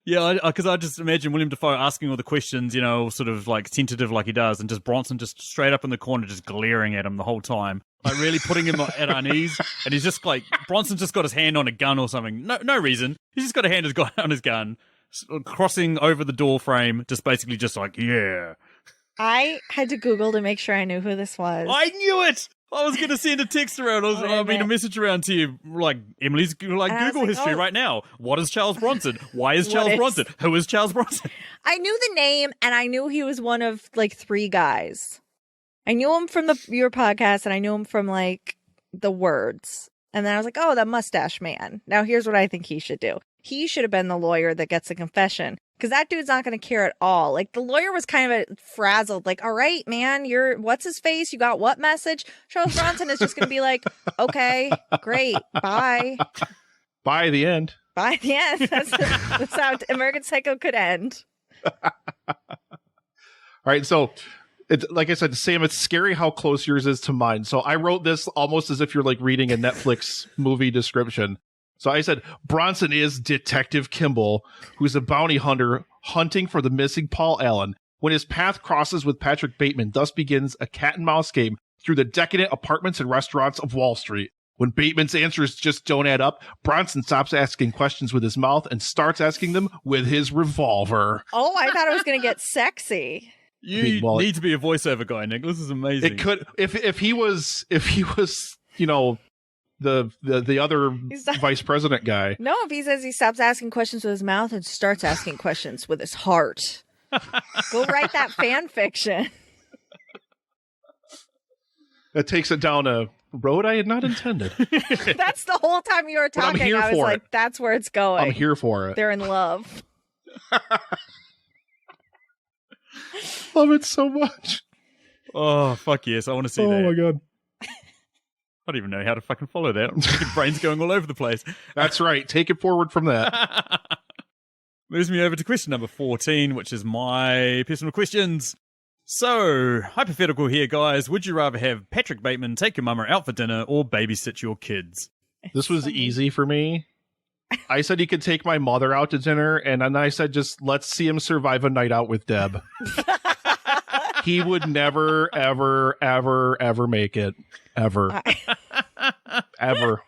Yeah, because I just imagine William Dafoe asking all the questions, you know, sort of like tentative like he does, and just Bronson just straight up in the corner just glaring at him the whole time. Like really putting him at unease. And he's just like, Bronson's just got his hand on a gun or something. No reason. He's just got a hand on his gun, crossing over the door frame, just basically just like, yeah. I had to Google to make sure I knew who this was. I knew it! I was going to send a text around. I mean, a message around to you, like, Emily's like Google history right now. What is Charles Bronson? Why is Charles Bronson? Who is Charles Bronson? I knew the name, and I knew he was one of, like, 3 guys. I knew him from your podcast, and I knew him from, like, the words. And then I was like, oh, that mustache man. Now, here's what I think he should do. He should have been the lawyer that gets a confession. Because that dude's not going to care at all. Like, the lawyer was kind of frazzled. Like, all right, man, what's his face? You got what message? Charles Bronson is just going to be like, okay, great, bye. By the end. By the end. That's how American Psycho could end. All right, so like I said, Sam, it's scary how close yours is to mine. So I wrote this almost as if you're like reading a Netflix movie description. So I said, Bronson is Detective Kimball, who's a bounty hunter hunting for the missing Paul Allen. When his path crosses with Patrick Bateman, thus begins a cat and mouse game through the decadent apartments and restaurants of Wall Street. When Bateman's answers just don't add up, Bronson stops asking questions with his mouth and starts asking them with his revolver. Oh, I thought it was going to get sexy. You need to be a voiceover guy, Nick. This is amazing. It could, if he was, you know, the other vice president guy. No, if he says he stops asking questions with his mouth and starts asking questions with his heart. Go write that fan fiction. That takes it down a road I had not intended. That's the whole time you were talking. I was like, that's where it's going. I'm here for it. They're in love. Love it so much. Oh, fuck yes. I want to see that. Oh, my God. I don't even know how to fucking follow that. My brain's going all over the place. That's right. Take it forward from that. Moves me over to question number 14, which is my personal questions. So, hypothetical here, guys. Would you rather have Patrick Bateman take your mama out for dinner or babysit your kids? This was easy for me. I said he could take my mother out to dinner, and then I said, just let's see him survive a night out with Deb. He would never, ever, ever, ever make it. Ever. Ever.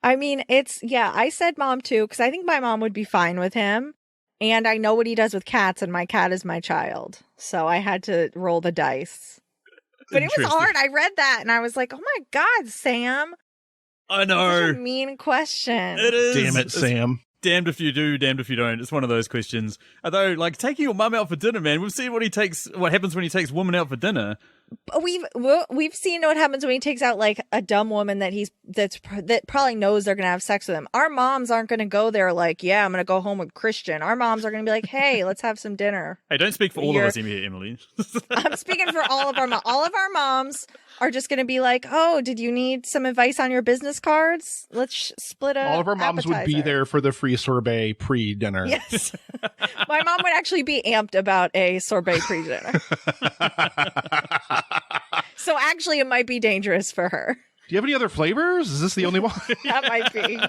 I mean, I said mom too, because I think my mom would be fine with him. And I know what he does with cats, and my cat is my child. So I had to roll the dice. But it was hard. I read that, and I was like, oh my God, Sam. I know. Such a mean question. It is. Damn it, Sam. Damned if you do, damned if you don't. It's one of those questions. Although, like, taking your mum out for dinner, man, we've seen what happens when he takes women out for dinner. We've seen what happens when he takes out like a dumb woman that probably knows they're gonna have sex with him. Our moms aren't gonna go there like, yeah, I'm gonna go home with Christian. Our moms are gonna be like, hey, let's have some dinner. Hey, don't speak for all of us here, Emily. I'm speaking for all of our moms. All of our moms are just gonna be like, oh, did you need some advice on your business cards? Let's split all of our moms would be there for the free sorbet pre-dinner. Yes, my mom would actually be amped about a sorbet pre-dinner. So actually, it might be dangerous for her. Do you have any other flavors? Is this the only one? That might be.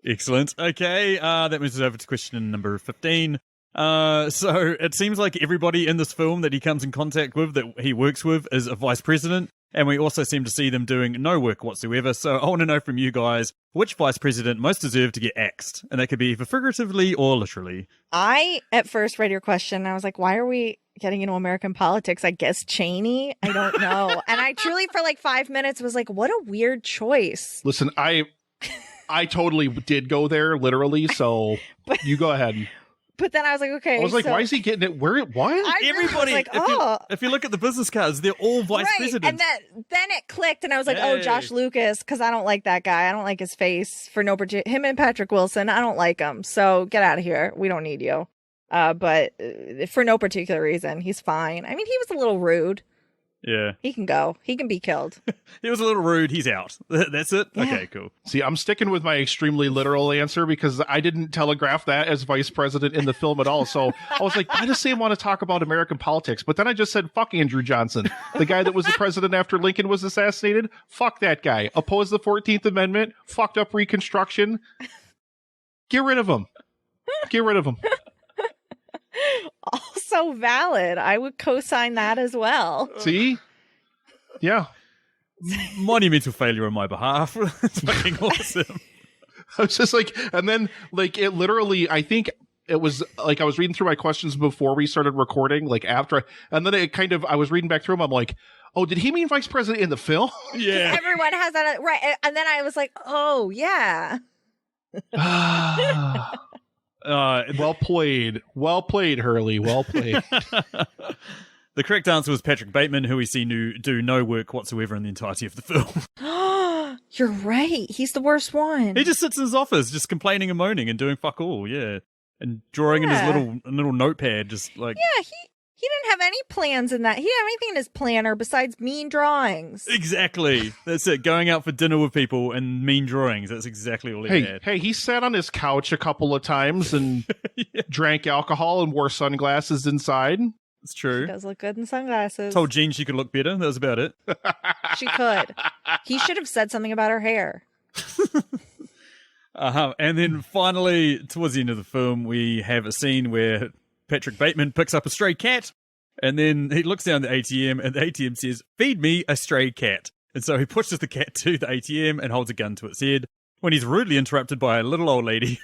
Excellent. Okay, that moves us over to question number 15. So it seems like everybody in this film that he comes in contact with, that he works with, is a vice president. And we also seem to see them doing no work whatsoever. So I want to know from you guys, which vice president most deserved to get axed? And that could be either figuratively or literally. I, at first, read your question, and I was like, why are we getting into American politics? I guess Cheney? I don't know. And I truly, for like 5 minutes, was like, what a weird choice. Listen, I totally did go there, literally, so you go ahead. But then I was like, okay. I was like, so why is he getting it? Where? What? I really Everybody, was like, if you look at the business cards, they're all vice right. presidents. And then it clicked, and I was like, oh, Hey. Josh Lucas, because I don't like that guy. I don't like his face for no particular. Him and Patrick Wilson, I don't like them. So get out of here. We don't need you. But for no particular reason, he's fine. I mean, he was a little rude. Yeah. He can go. He can be killed. He was a little rude. He's out. That's it? Yeah. Okay, cool. See, I'm sticking with my extremely literal answer because I didn't telegraph that as vice president in the film at all. So I was like, I just say I want to talk about American politics. But then I just said, fuck Andrew Johnson, the guy that was the president after Lincoln was assassinated. Fuck that guy. Opposed the 14th Amendment. Fucked up Reconstruction. Get rid of him. Get rid of him. Also valid. I would co-sign that as well. See? Yeah. Monumental failure on my behalf. It's fucking awesome. I was just like, and then like it literally, I think it was like I was reading through my questions before we started recording, like after, and then it kind of, I was reading back through them. I'm like, oh, did he mean vice president in the film? Yeah. Everyone has that, right? And then I was like, oh yeah. Well played. Well played, Hurley. Well played. The correct answer was Patrick Bateman, who we see do no work whatsoever in the entirety of the film. You're right. He's the worst one. He just sits in his office, just complaining and moaning and doing fuck all, yeah. And drawing in his little notepad, just like... Yeah, he didn't have any plans in that. He didn't have anything in his planner besides mean drawings. Exactly. That's it. Going out for dinner with people and mean drawings. That's exactly all he had. Hey, he sat on his couch a couple of times and drank alcohol and wore sunglasses inside. It's true. He does look good in sunglasses. Told Jean she could look better. That was about it. She could. He should have said something about her hair. And then finally, towards the end of the film, we have a scene where Patrick Bateman picks up a stray cat, and then he looks down the ATM, and the ATM says, "Feed me a stray cat." And so he pushes the cat to the ATM and holds a gun to its head when he's rudely interrupted by a little old lady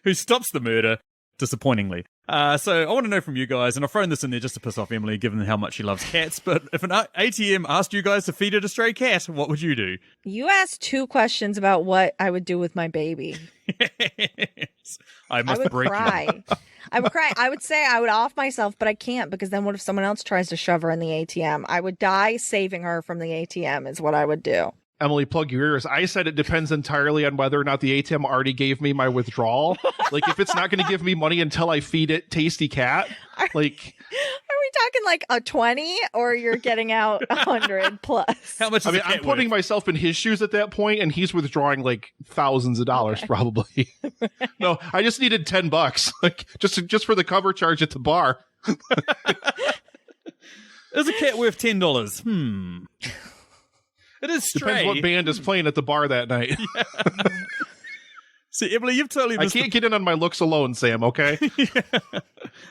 who stops the murder, disappointingly. So I want to know from you guys, and I've thrown this in there just to piss off Emily, given how much she loves cats, but if an ATM asked you guys to feed it a stray cat, what would you do? You asked 2 questions about what I would do with my baby. Yes. I I would break cry. I would cry. I would say I would off myself, but I can't, because then what if someone else tries to shove her in the ATM? I would die saving her from the ATM is what I would do. Emily, plug your ears. I said it depends entirely on whether or not the ATM already gave me my withdrawal. Like, if it's not going to give me money until I feed it Tasty Cat, like... Are we talking like a 20, or you're getting out 100 plus? How much is I mean, a cat I'm putting worth? myself in his shoes at that point, and he's withdrawing like thousands of dollars, probably. No, I just needed $10, like just for the cover charge at the bar. Is a cat worth $10? It is stray. Depends what band is playing at the bar that night. See, Emily, you've totally I missed can't get in on my looks alone, Sam. Okay.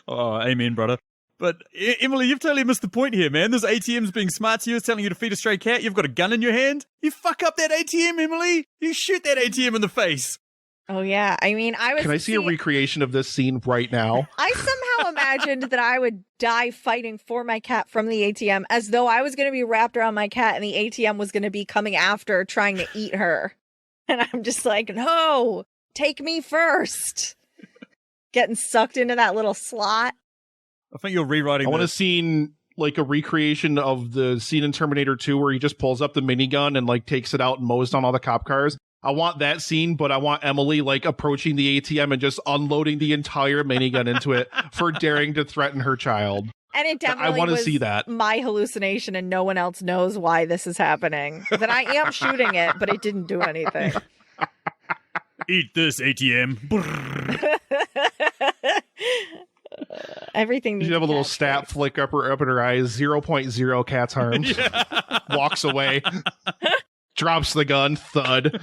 Oh, amen, brother. But Emily, you've totally missed the point here, man. This ATM's being smart to you. It's telling you to feed a stray cat. You've got a gun in your hand. You fuck up that ATM, Emily. You shoot that ATM in the face. Oh, yeah. I mean, Can I see a recreation of this scene right now? I somehow imagined that I would die fighting for my cat from the ATM, as though I was going to be wrapped around my cat and the ATM was going to be coming after, trying to eat her. And I'm just like, no, take me first. Getting sucked into that little slot. I think you're rewriting I want a this. scene like a recreation of the scene in Terminator 2 where he just pulls up the minigun and like takes it out and mows down all the cop cars. I want that scene, but I want Emily like approaching the ATM and just unloading the entire minigun into it for daring to threaten her child. And it definitely want to was see that. my hallucination, and no one else knows why this is happening. That I am shooting it, but it didn't do anything. Eat this, ATM. Everything needs You have a little cat stat face. flick up her eyes. 0.0 cat's harmed. Walks away. Drops the gun. Thud.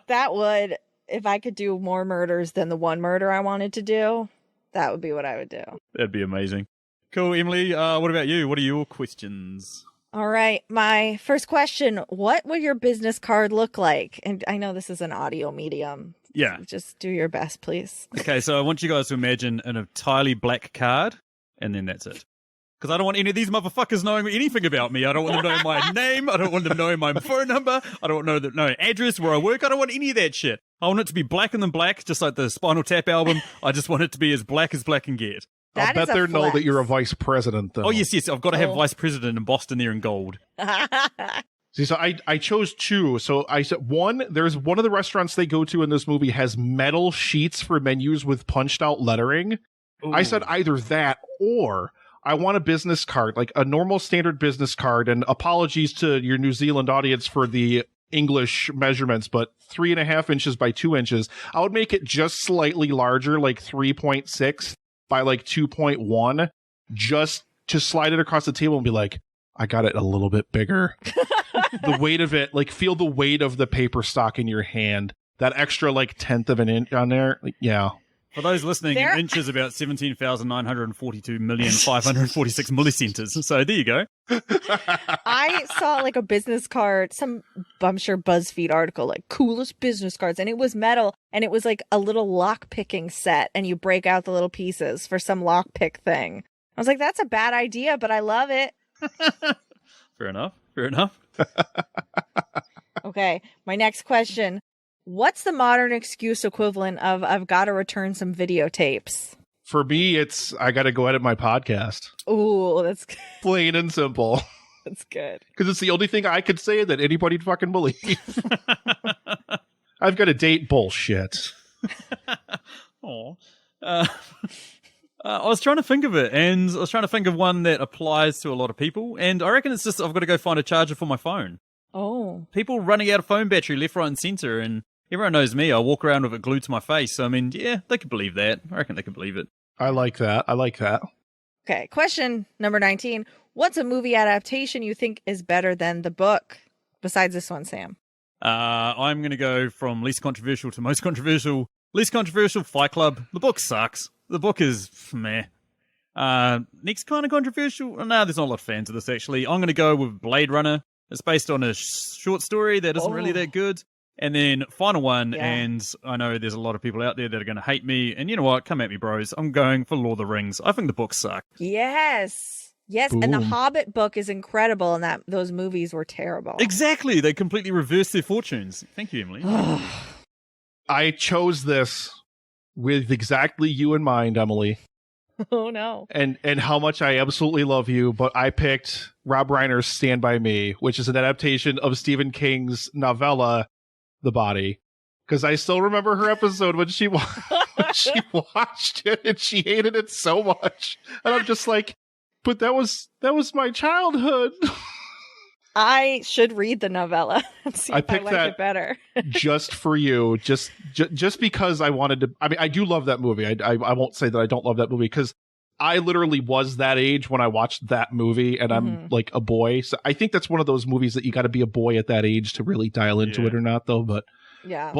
That would, if I could do more murders than the one murder I wanted to do, that would be what I would do. That'd be amazing. Cool, Emily. What about you? What are your questions? All right. My first question, what would your business card look like? And I know this is an audio medium. Yeah. Just do your best, please. Okay, so I want you guys to imagine an entirely black card, and then that's it. Because I don't want any of these motherfuckers knowing anything about me. I don't want them knowing my name. I don't want them knowing my phone number. I don't want no address where I work. I don't want any of that shit. I want it to be blacker than black, just like the Spinal Tap album. I just want it to be as black can get. I bet they know that you're a vice president, though. Oh, yes. I've got to have vice president in Boston there in gold. See, so I chose two. So I said one, there's one of the restaurants they go to in this movie has metal sheets for menus with punched out lettering. Ooh. I said either that or I want a business card, like a normal standard business card. And apologies to your New Zealand audience for the English measurements, but 3.5 inches by 2 inches. I would make it just slightly larger, like 3.6 by like 2.1, just to slide it across the table and be like, I got it a little bit bigger. The weight of it, like feel the weight of the paper stock in your hand. That extra like 1/10 of an inch on there. Like, yeah. For those listening, an inch is about 17,942,546 millicenters. So there you go. I saw like a business card, I'm sure BuzzFeed article, like coolest business cards, and it was metal, and it was like a little lock picking set, and you break out the little pieces for some lock pick thing. I was like, that's a bad idea, but I love it. Fair enough. Okay, my next question. What's the modern excuse equivalent of I've got to return some videotapes? For me, it's I got to go edit my podcast. Ooh, that's good. Plain and simple. That's good. Because it's the only thing I could say that anybody'd fucking believe. I've got to date bullshit. Aw. I was trying to think of it, and I was trying to think of one that applies to a lot of people, and I reckon it's just I've got to go find a charger for my phone. Oh. People running out of phone battery left, right, and center, and everyone knows me. I walk around with it glued to my face. So, I mean, yeah, they could believe that. I reckon they could believe it. I like that. Okay, question number 19. What's a movie adaptation you think is better than the book? Besides this one, Sam. I'm going to go from least controversial to most controversial. Least controversial, Fight Club. The book sucks. The book is meh. Next kind of controversial? No, there's not a lot of fans of this, actually. I'm going to go with Blade Runner. It's based on a short story that isn't really that good. And then final one, and I know there's a lot of people out there that are going to hate me. And you know what? Come at me, bros. I'm going for Lord of the Rings. I think the books suck. Yes. Boom. And the Hobbit book is incredible, and those movies were terrible. Exactly. They completely reversed their fortunes. Thank you, Emily. I chose this with exactly you in mind, Emily. Oh, no. And how much I absolutely love you, but I picked Rob Reiner's Stand By Me, which is an adaptation of Stephen King's novella, The Body. Because I still remember her episode when she watched it and she hated it so much. And I'm just like, but that was my childhood. I should read the novella and see if I like it better. Just for you, just because I wanted to. I mean, I do love that movie. I won't say that I don't love that movie because I literally was that age when I watched that movie, and I'm like a boy. So I think that's one of those movies that you got to be a boy at that age to really dial into it or not, though. But yeah,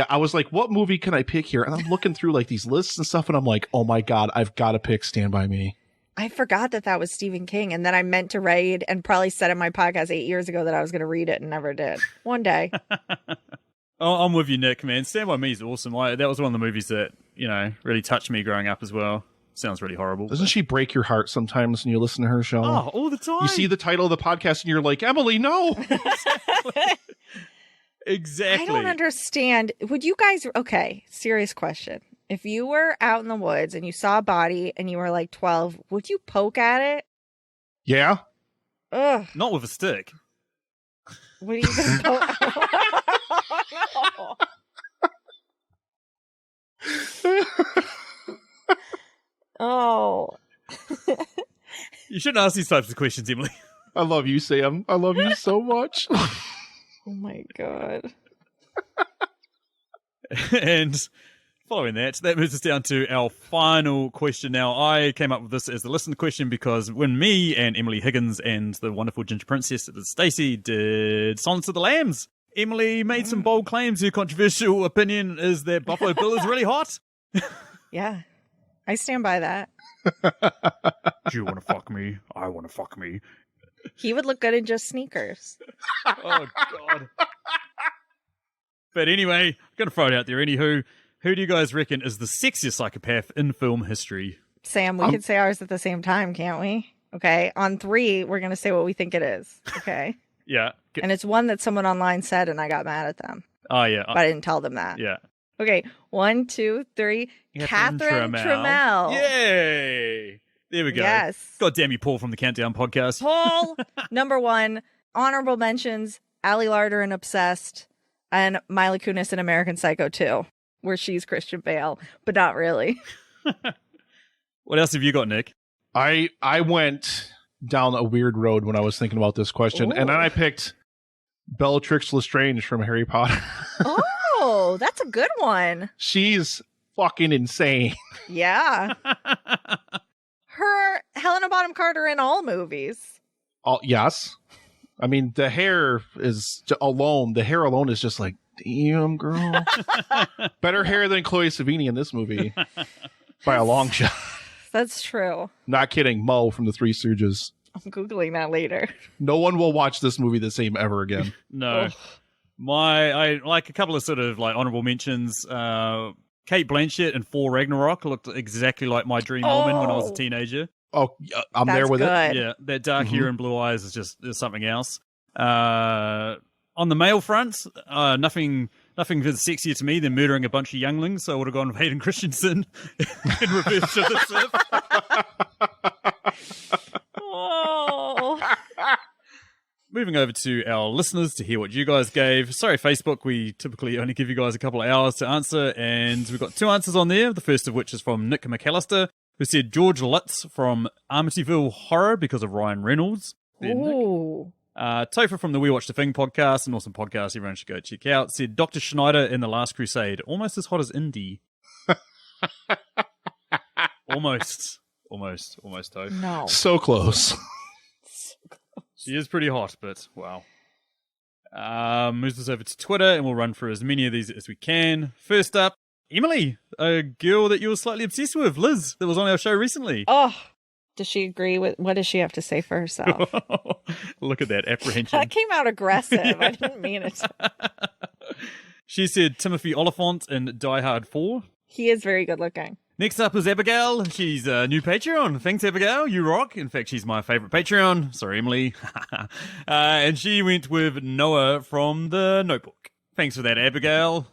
I was like, what movie can I pick here? And I'm looking through like these lists and stuff, and I'm like, oh my god, I've got to pick Stand By Me. I forgot that was Stephen King, and then I meant to read and probably said in my podcast 8 years ago that I was going to read it and never did. One day. Oh, I'm with you, Nick, man. Stand By Me is awesome. That was one of the movies that, really touched me growing up as well. Sounds really horrible. Doesn't she break your heart sometimes when you listen to her show? Oh, all the time. You see the title of the podcast and you're like, Emily, no. Exactly. I don't understand. Would you guys... Okay, serious question. If you were out in the woods and you saw a body and you were like 12, would you poke at it? Yeah. Ugh. Not with a stick. What are you going to poke? Oh, no. You shouldn't ask these types of questions, Emily. I love you, Sam. I love you so much. Oh my god. And following that moves us down to our final question. Now, I came up with this as the listener question because when me and Emily Higgins and the wonderful Ginger Princess Stacey did Silence of the Lambs, Emily made some bold claims. Her controversial opinion is that Buffalo Bill is really hot. Yeah, I stand by that. Do you want to fuck me? I want to fuck me. He would look good in just sneakers. Oh, God. But anyway, I'm going to throw it out there. Anywho, who do you guys reckon is the sexiest psychopath in film history? Sam, we could say ours at the same time, can't we? Okay. On 3, we're going to say what we think it is. Okay. Yeah. And it's one that someone online said, and I got mad at them. Oh, yeah. But I didn't tell them that. Yeah. Okay. 1, 2, 3. Catherine Trammell. Yay. There we go. Yes. God damn you, Paul from the Countdown Podcast. Paul, number 1. Honorable mentions, Ali Larter in Obsessed, and Mila Kunis in American Psycho 2, where she's Christian Bale, but not really. What else have you got, Nick? I went down a weird road when I was thinking about this question, and then I picked Bellatrix Lestrange from Harry Potter. Oh, that's a good one. She's fucking insane. Yeah. Her Helena Bonham Carter in all movies. Yes. I mean, the hair alone is just like, damn, girl. Better hair than Chloe Sevigny in this movie by a long shot. That's true. Not kidding. Mo from the Three Stooges. I'm Googling that later. No one will watch this movie the same ever again. No. I like a couple of sort of like honorable mentions. Kate Blanchett in Thor Ragnarok looked exactly like my dream woman when I was a teenager. Oh, I'm there with good. it. Yeah, that dark hair and blue eyes is something else. On the male front, nothing is sexier to me than murdering a bunch of younglings, so I would have gone with Hayden Christensen in Revenge of the Sith. Oh. Moving over to our listeners to hear what you guys gave. Sorry, Facebook, we typically only give you guys a couple of hours to answer, and we've got 2 answers on there. The first of which is from Nick McAllister, who said George Lutz from Amityville Horror because of Ryan Reynolds. Ooh. Topher from the We Watch the Thing podcast, an awesome podcast everyone should go check out, said Dr. Schneider in The Last Crusade, almost as hot as Indy. Almost, Toph. No. So close. She is pretty hot, but wow. Moves us over to Twitter, and we'll run through as many of these as we can. First up, Emily, a girl that you were slightly obsessed with, Liz, that was on our show recently. Oh, does she agree with what does she have to say for herself? Look at that apprehension. That came out aggressive. I didn't mean it. She said Timothy Oliphant in Die Hard 4. He is very good looking. Next up is Abigail. She's a new Patreon. Thanks, Abigail. You rock. In fact, she's my favorite Patreon. Sorry, Emily. And she went with Noah from The Notebook. Thanks for that, Abigail.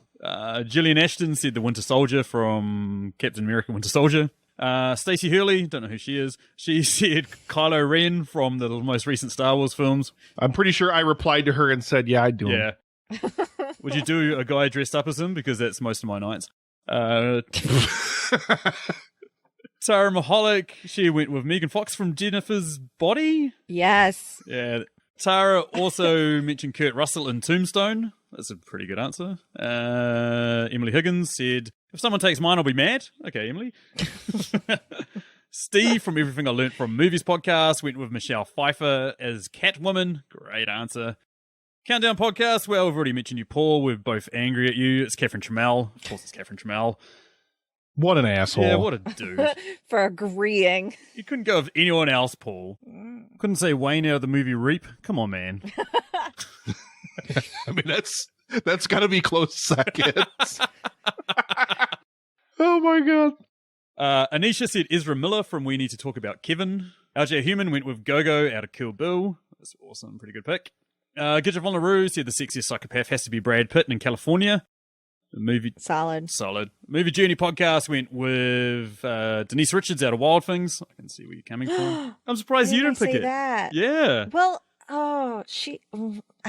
Gillian Ashton said the Winter Soldier from Captain America Winter Soldier. Stacey Hurley, don't know who she is. She said Kylo Ren from the most recent Star Wars films. I'm pretty sure I replied to her and said, yeah, I'd do him. Yeah. Would you do a guy dressed up as him? Because that's most of my nights. Tara Mahalik, she went with Megan Fox from Jennifer's Body. Yes. Yeah. Tara also mentioned Kurt Russell in Tombstone. That's a pretty good answer. Emily Higgins said, if someone takes mine, I'll be mad. Okay, Emily. Steve from Everything I Learnt from Movies podcast went with Michelle Pfeiffer as Catwoman. Great answer. Countdown podcast, well, we've already mentioned you, Paul. We're both angry at you. It's Catherine Trammell. Of course it's Catherine Trammell. What an asshole. Yeah, what a dude. For agreeing. You couldn't go with anyone else, Paul. Couldn't say Wayne out of the movie Reap. Come on, man. I mean, that's got to be close second. Oh, my God. Anisha said Ezra Miller from We Need to Talk About Kevin. LJ Human went with Go-Go out of Kill Bill. That's awesome. Pretty good pick. Gidget Von LaRue said the sexiest psychopath has to be Brad Pitt in California. The movie Solid. Movie Journey podcast went with Denise Richards out of Wild Things. I can see where you're coming from. I'm surprised you didn't pick it. That. Yeah. Well, I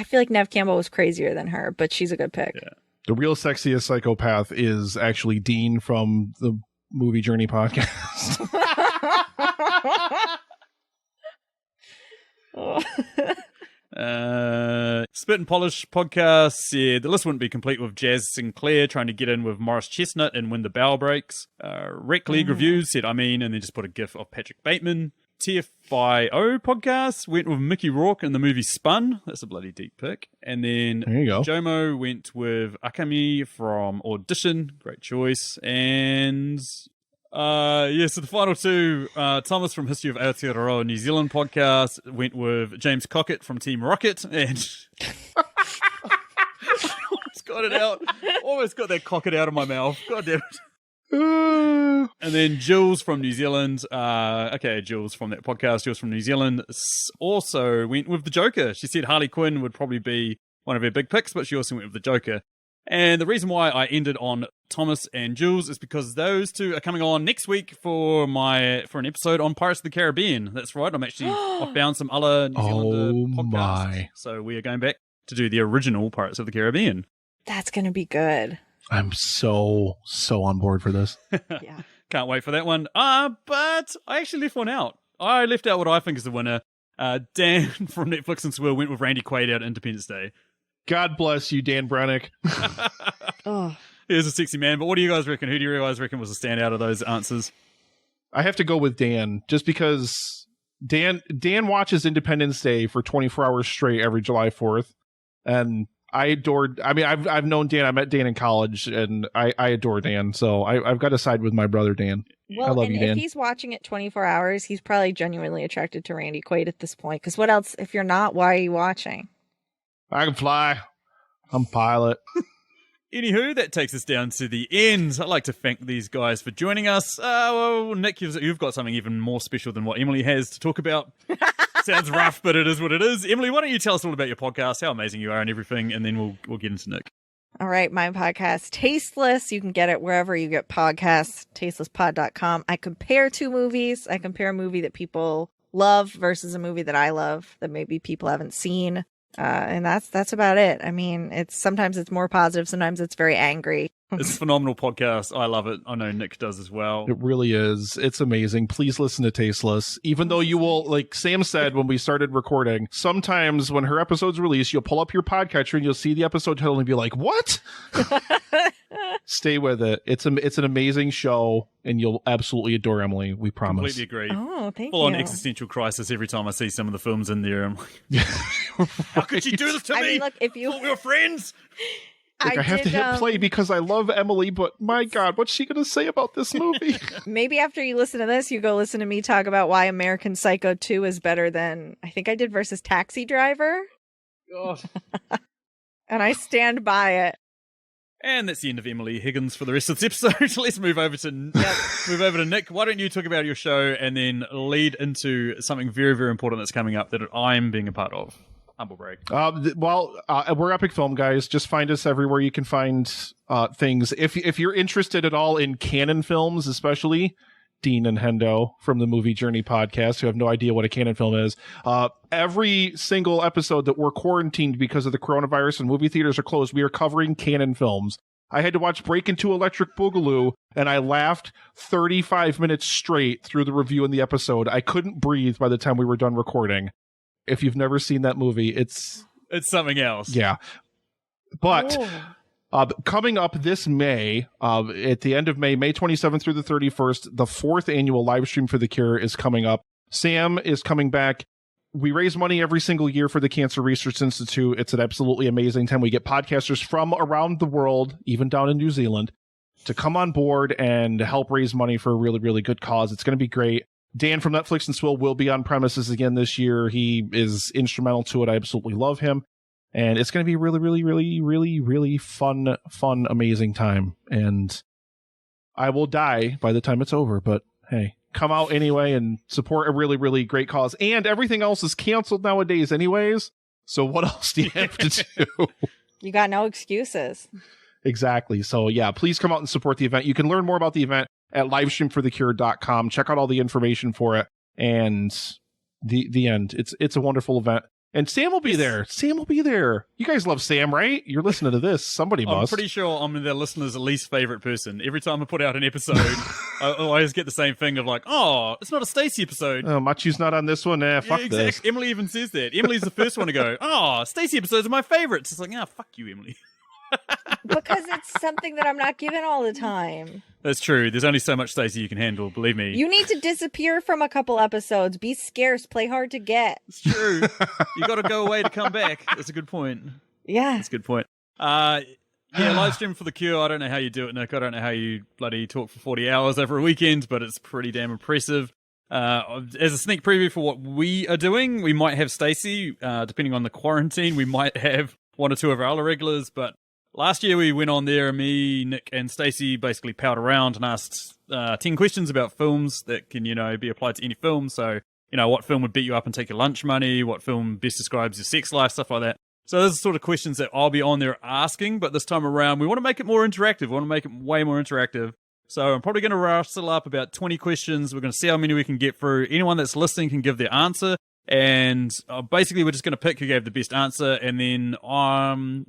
feel like Nev Campbell was crazier than her, but she's a good pick. Yeah. The real sexiest psychopath is actually Dean from the Movie Journey podcast. Spit and Polish podcast said the list wouldn't be complete with Jazz Sinclair trying to get in with Morris Chestnut and When the Bow Breaks. Rec League Reviews said and then just put a gif of Patrick Bateman. TFIO podcast went with Mickey Rourke in the movie Spun. That's a bloody deep pick. And then there you go. Jomo went with Akami from Audition. Great choice. And so the final two, Thomas from History of Aotearoa New Zealand podcast went with James Cockett from Team Rocket, and almost got it out. Almost got that Cockett out of my mouth. God damn it. And then Jules from New Zealand, Jules from that podcast, Jules from New Zealand, also went with the Joker. She said Harley Quinn would probably be one of her big picks, but she also went with the Joker. And the reason why I ended on Thomas and Jules is because those two are coming on next week for an episode on Pirates of the Caribbean. That's right. I've found some other New Zealand podcasts. My. So we are going back to do the original Pirates of the Caribbean. That's going to be good. I'm so on board for this. Yeah. Can't wait for that one. But I actually left one out. I left out what I think is the winner. Dan from Netflix and Swill went with Randy Quaid out Independence Day. God bless you, Dan Brannick. Oh. He is a sexy man, but what do you guys reckon? Who do you guys reckon was the standout of those answers? I have to go with Dan, just because Dan watches Independence Day for 24 hours straight every July 4th, and I've known Dan. I met Dan in college, and I adore Dan, so I've got to side with my brother Dan. Well, I love and you, Dan. if he's watching it 24 hours, he's probably genuinely attracted to Randy Quaid at this point. Because what else? If you're not, why are you watching? I can fly. I'm a pilot. Anywho, that takes us down to the end. I'd like to thank these guys for joining us. Well, Nick, you've got something even more special than what Emily has to talk about. Sounds rough, but it is what it is. Emily, why don't you tell us all about your podcast, how amazing you are and everything, and then we'll get into Nick. All right, my podcast, Tasteless. You can get it wherever you get podcasts, tastelesspod.com. I compare two movies. I compare a movie that people love versus a movie that I love that maybe people haven't seen. And that's about it. I mean, sometimes it's more positive, sometimes it's very angry. It's a phenomenal podcast. I love it. I know Nick does as well. It really is. It's amazing. Please listen to Tasteless. Even though you will, like Sam said when we started recording, sometimes when her episode's released, you'll pull up your podcatcher and you'll see the episode title and be like, what? Stay with it. It's an amazing show, and you'll absolutely adore Emily. We promise. Completely agree. Oh, thank you. Full on existential crisis every time I see some of the films in there. I'm like, how could you do this to me? I mean, look, if you... All your friends? I have to hit play because I love Emily, but my God, what's she going to say about this movie? Maybe after you listen to this, you go listen to me talk about why American Psycho 2 is better than, I think I did versus Taxi Driver. God. And I stand by it. And that's the end of Emily Higgins for the rest of this episode. Let's move over to Nick. Why don't you talk about your show and then lead into something very, very important that's coming up that I'm being a part of? Humble brag. We're Epic Film Guys. Just find us everywhere you can find things. If you're interested at all in canon films, especially Dean and Hendo from the Movie Journey podcast, who have no idea what a canon film is, every single episode that we're quarantined because of the coronavirus and movie theaters are closed, we are covering canon films. I had to watch Break Into Electric Boogaloo, and I laughed 35 minutes straight through the review in the episode. I couldn't breathe by the time we were done recording. If you've never seen that movie, it's something else. Yeah. But coming up this May, at the end of May 27th through the 31st, the 4th annual live stream for The Cure is coming up. Sam is coming back. We raise money every single year for the Cancer Research Institute. It's an absolutely amazing time. We get podcasters from around the world, even down in New Zealand, to come on board and help raise money for a really, really good cause. It's going to be great. Dan from Netflix and Swill will be on premises again this year. He is instrumental to it. I absolutely love him. And it's going to be a really, really, really, really, really fun, amazing time. And I will die by the time it's over. But hey, come out anyway and support a really, really great cause. And everything else is canceled nowadays anyways. So what else do you have to do? You got no excuses. Exactly. So yeah, please come out and support the event. You can learn more about the event at livestreamforthecure.com. Check out all the information for it. And the end. It's a wonderful event. And Sam will be there. Sam will be there. You guys love Sam, right? You're listening to this. Somebody must. I'm pretty sure I'm their listeners' least favorite person. Every time I put out an episode, I always get the same thing of like, oh, it's not a Stacey episode. Oh, Machu's not on this one. Fuck this. Emily even says that. Emily's the first one to go, oh, Stacey episodes are my favorites. It's like, fuck you, Emily. Because it's something that I'm not given all the time. That's true. There's only so much Stacey you can handle, believe me. You need to disappear from a couple episodes. Be scarce. Play hard to get. It's true. You got to go away to come back. That's a good point. Yeah. That's a good point. Live stream for The Cure. I don't know how you do it, Nick. I don't know how you bloody talk for 40 hours over a weekend, but it's pretty damn impressive. As a sneak preview for what we are doing, we might have Stacey. Depending on the quarantine, we might have one or two of our other regulars, but Last year we went on there, me, Nick, and Stacey basically palled around and asked 10 questions about films that can, be applied to any film. So, what film would beat you up and take your lunch money? What film best describes your sex life? Stuff like that. So those are the sort of questions that I'll be on there asking. But this time around, we want to make it more interactive. We want to make it way more interactive. So I'm probably going to rustle up about 20 questions. We're going to see how many we can get through. Anyone that's listening can give their answer. And basically, we're just going to pick who gave the best answer. And then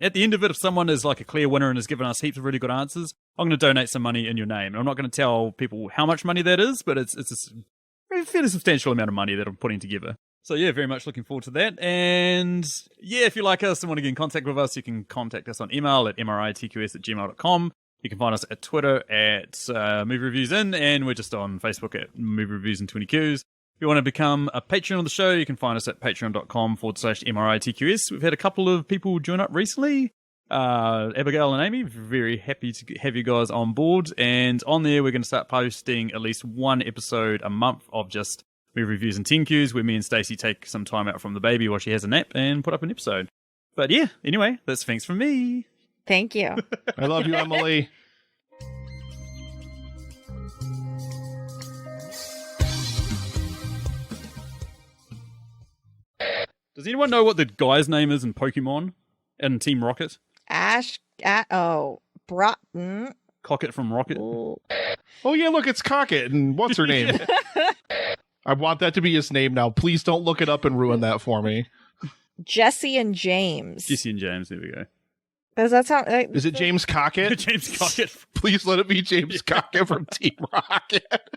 at the end of it, if someone is like a clear winner and has given us heaps of really good answers, I'm going to donate some money in your name. And I'm not going to tell people how much money that is, but it's a fairly substantial amount of money that I'm putting together. So yeah, very much looking forward to that. And yeah, if you like us and want to get in contact with us, you can contact us on email at mritqs@gmail.com. You can find us at Twitter at Movie Reviews In, and we're just on Facebook at Movie Reviews in 20 Qs. If you want to become a patron of the show, you can find us at patreon.com/MRITQS. We've had a couple of people join up recently. Abigail and Amy, very happy to have you guys on board. And on there, we're going to start posting at least one episode a month of just movie reviews in 10 Qs, where me and Stacey take some time out from the baby while she has a nap and put up an episode. But yeah, anyway, that's thanks from me. Thank you. I love you, Emily. Does anyone know what the guy's name is in Pokemon and Team Rocket? Cocket from Rocket. Oh yeah, look, it's Cocket, and what's her name? I want that to be his name now. Please don't look it up and ruin that for me. Jesse and James. Jesse and James, there we go. Does that sound like... Is it James Cocket? James Cocket. Please let it be James Cocket from Team Rocket.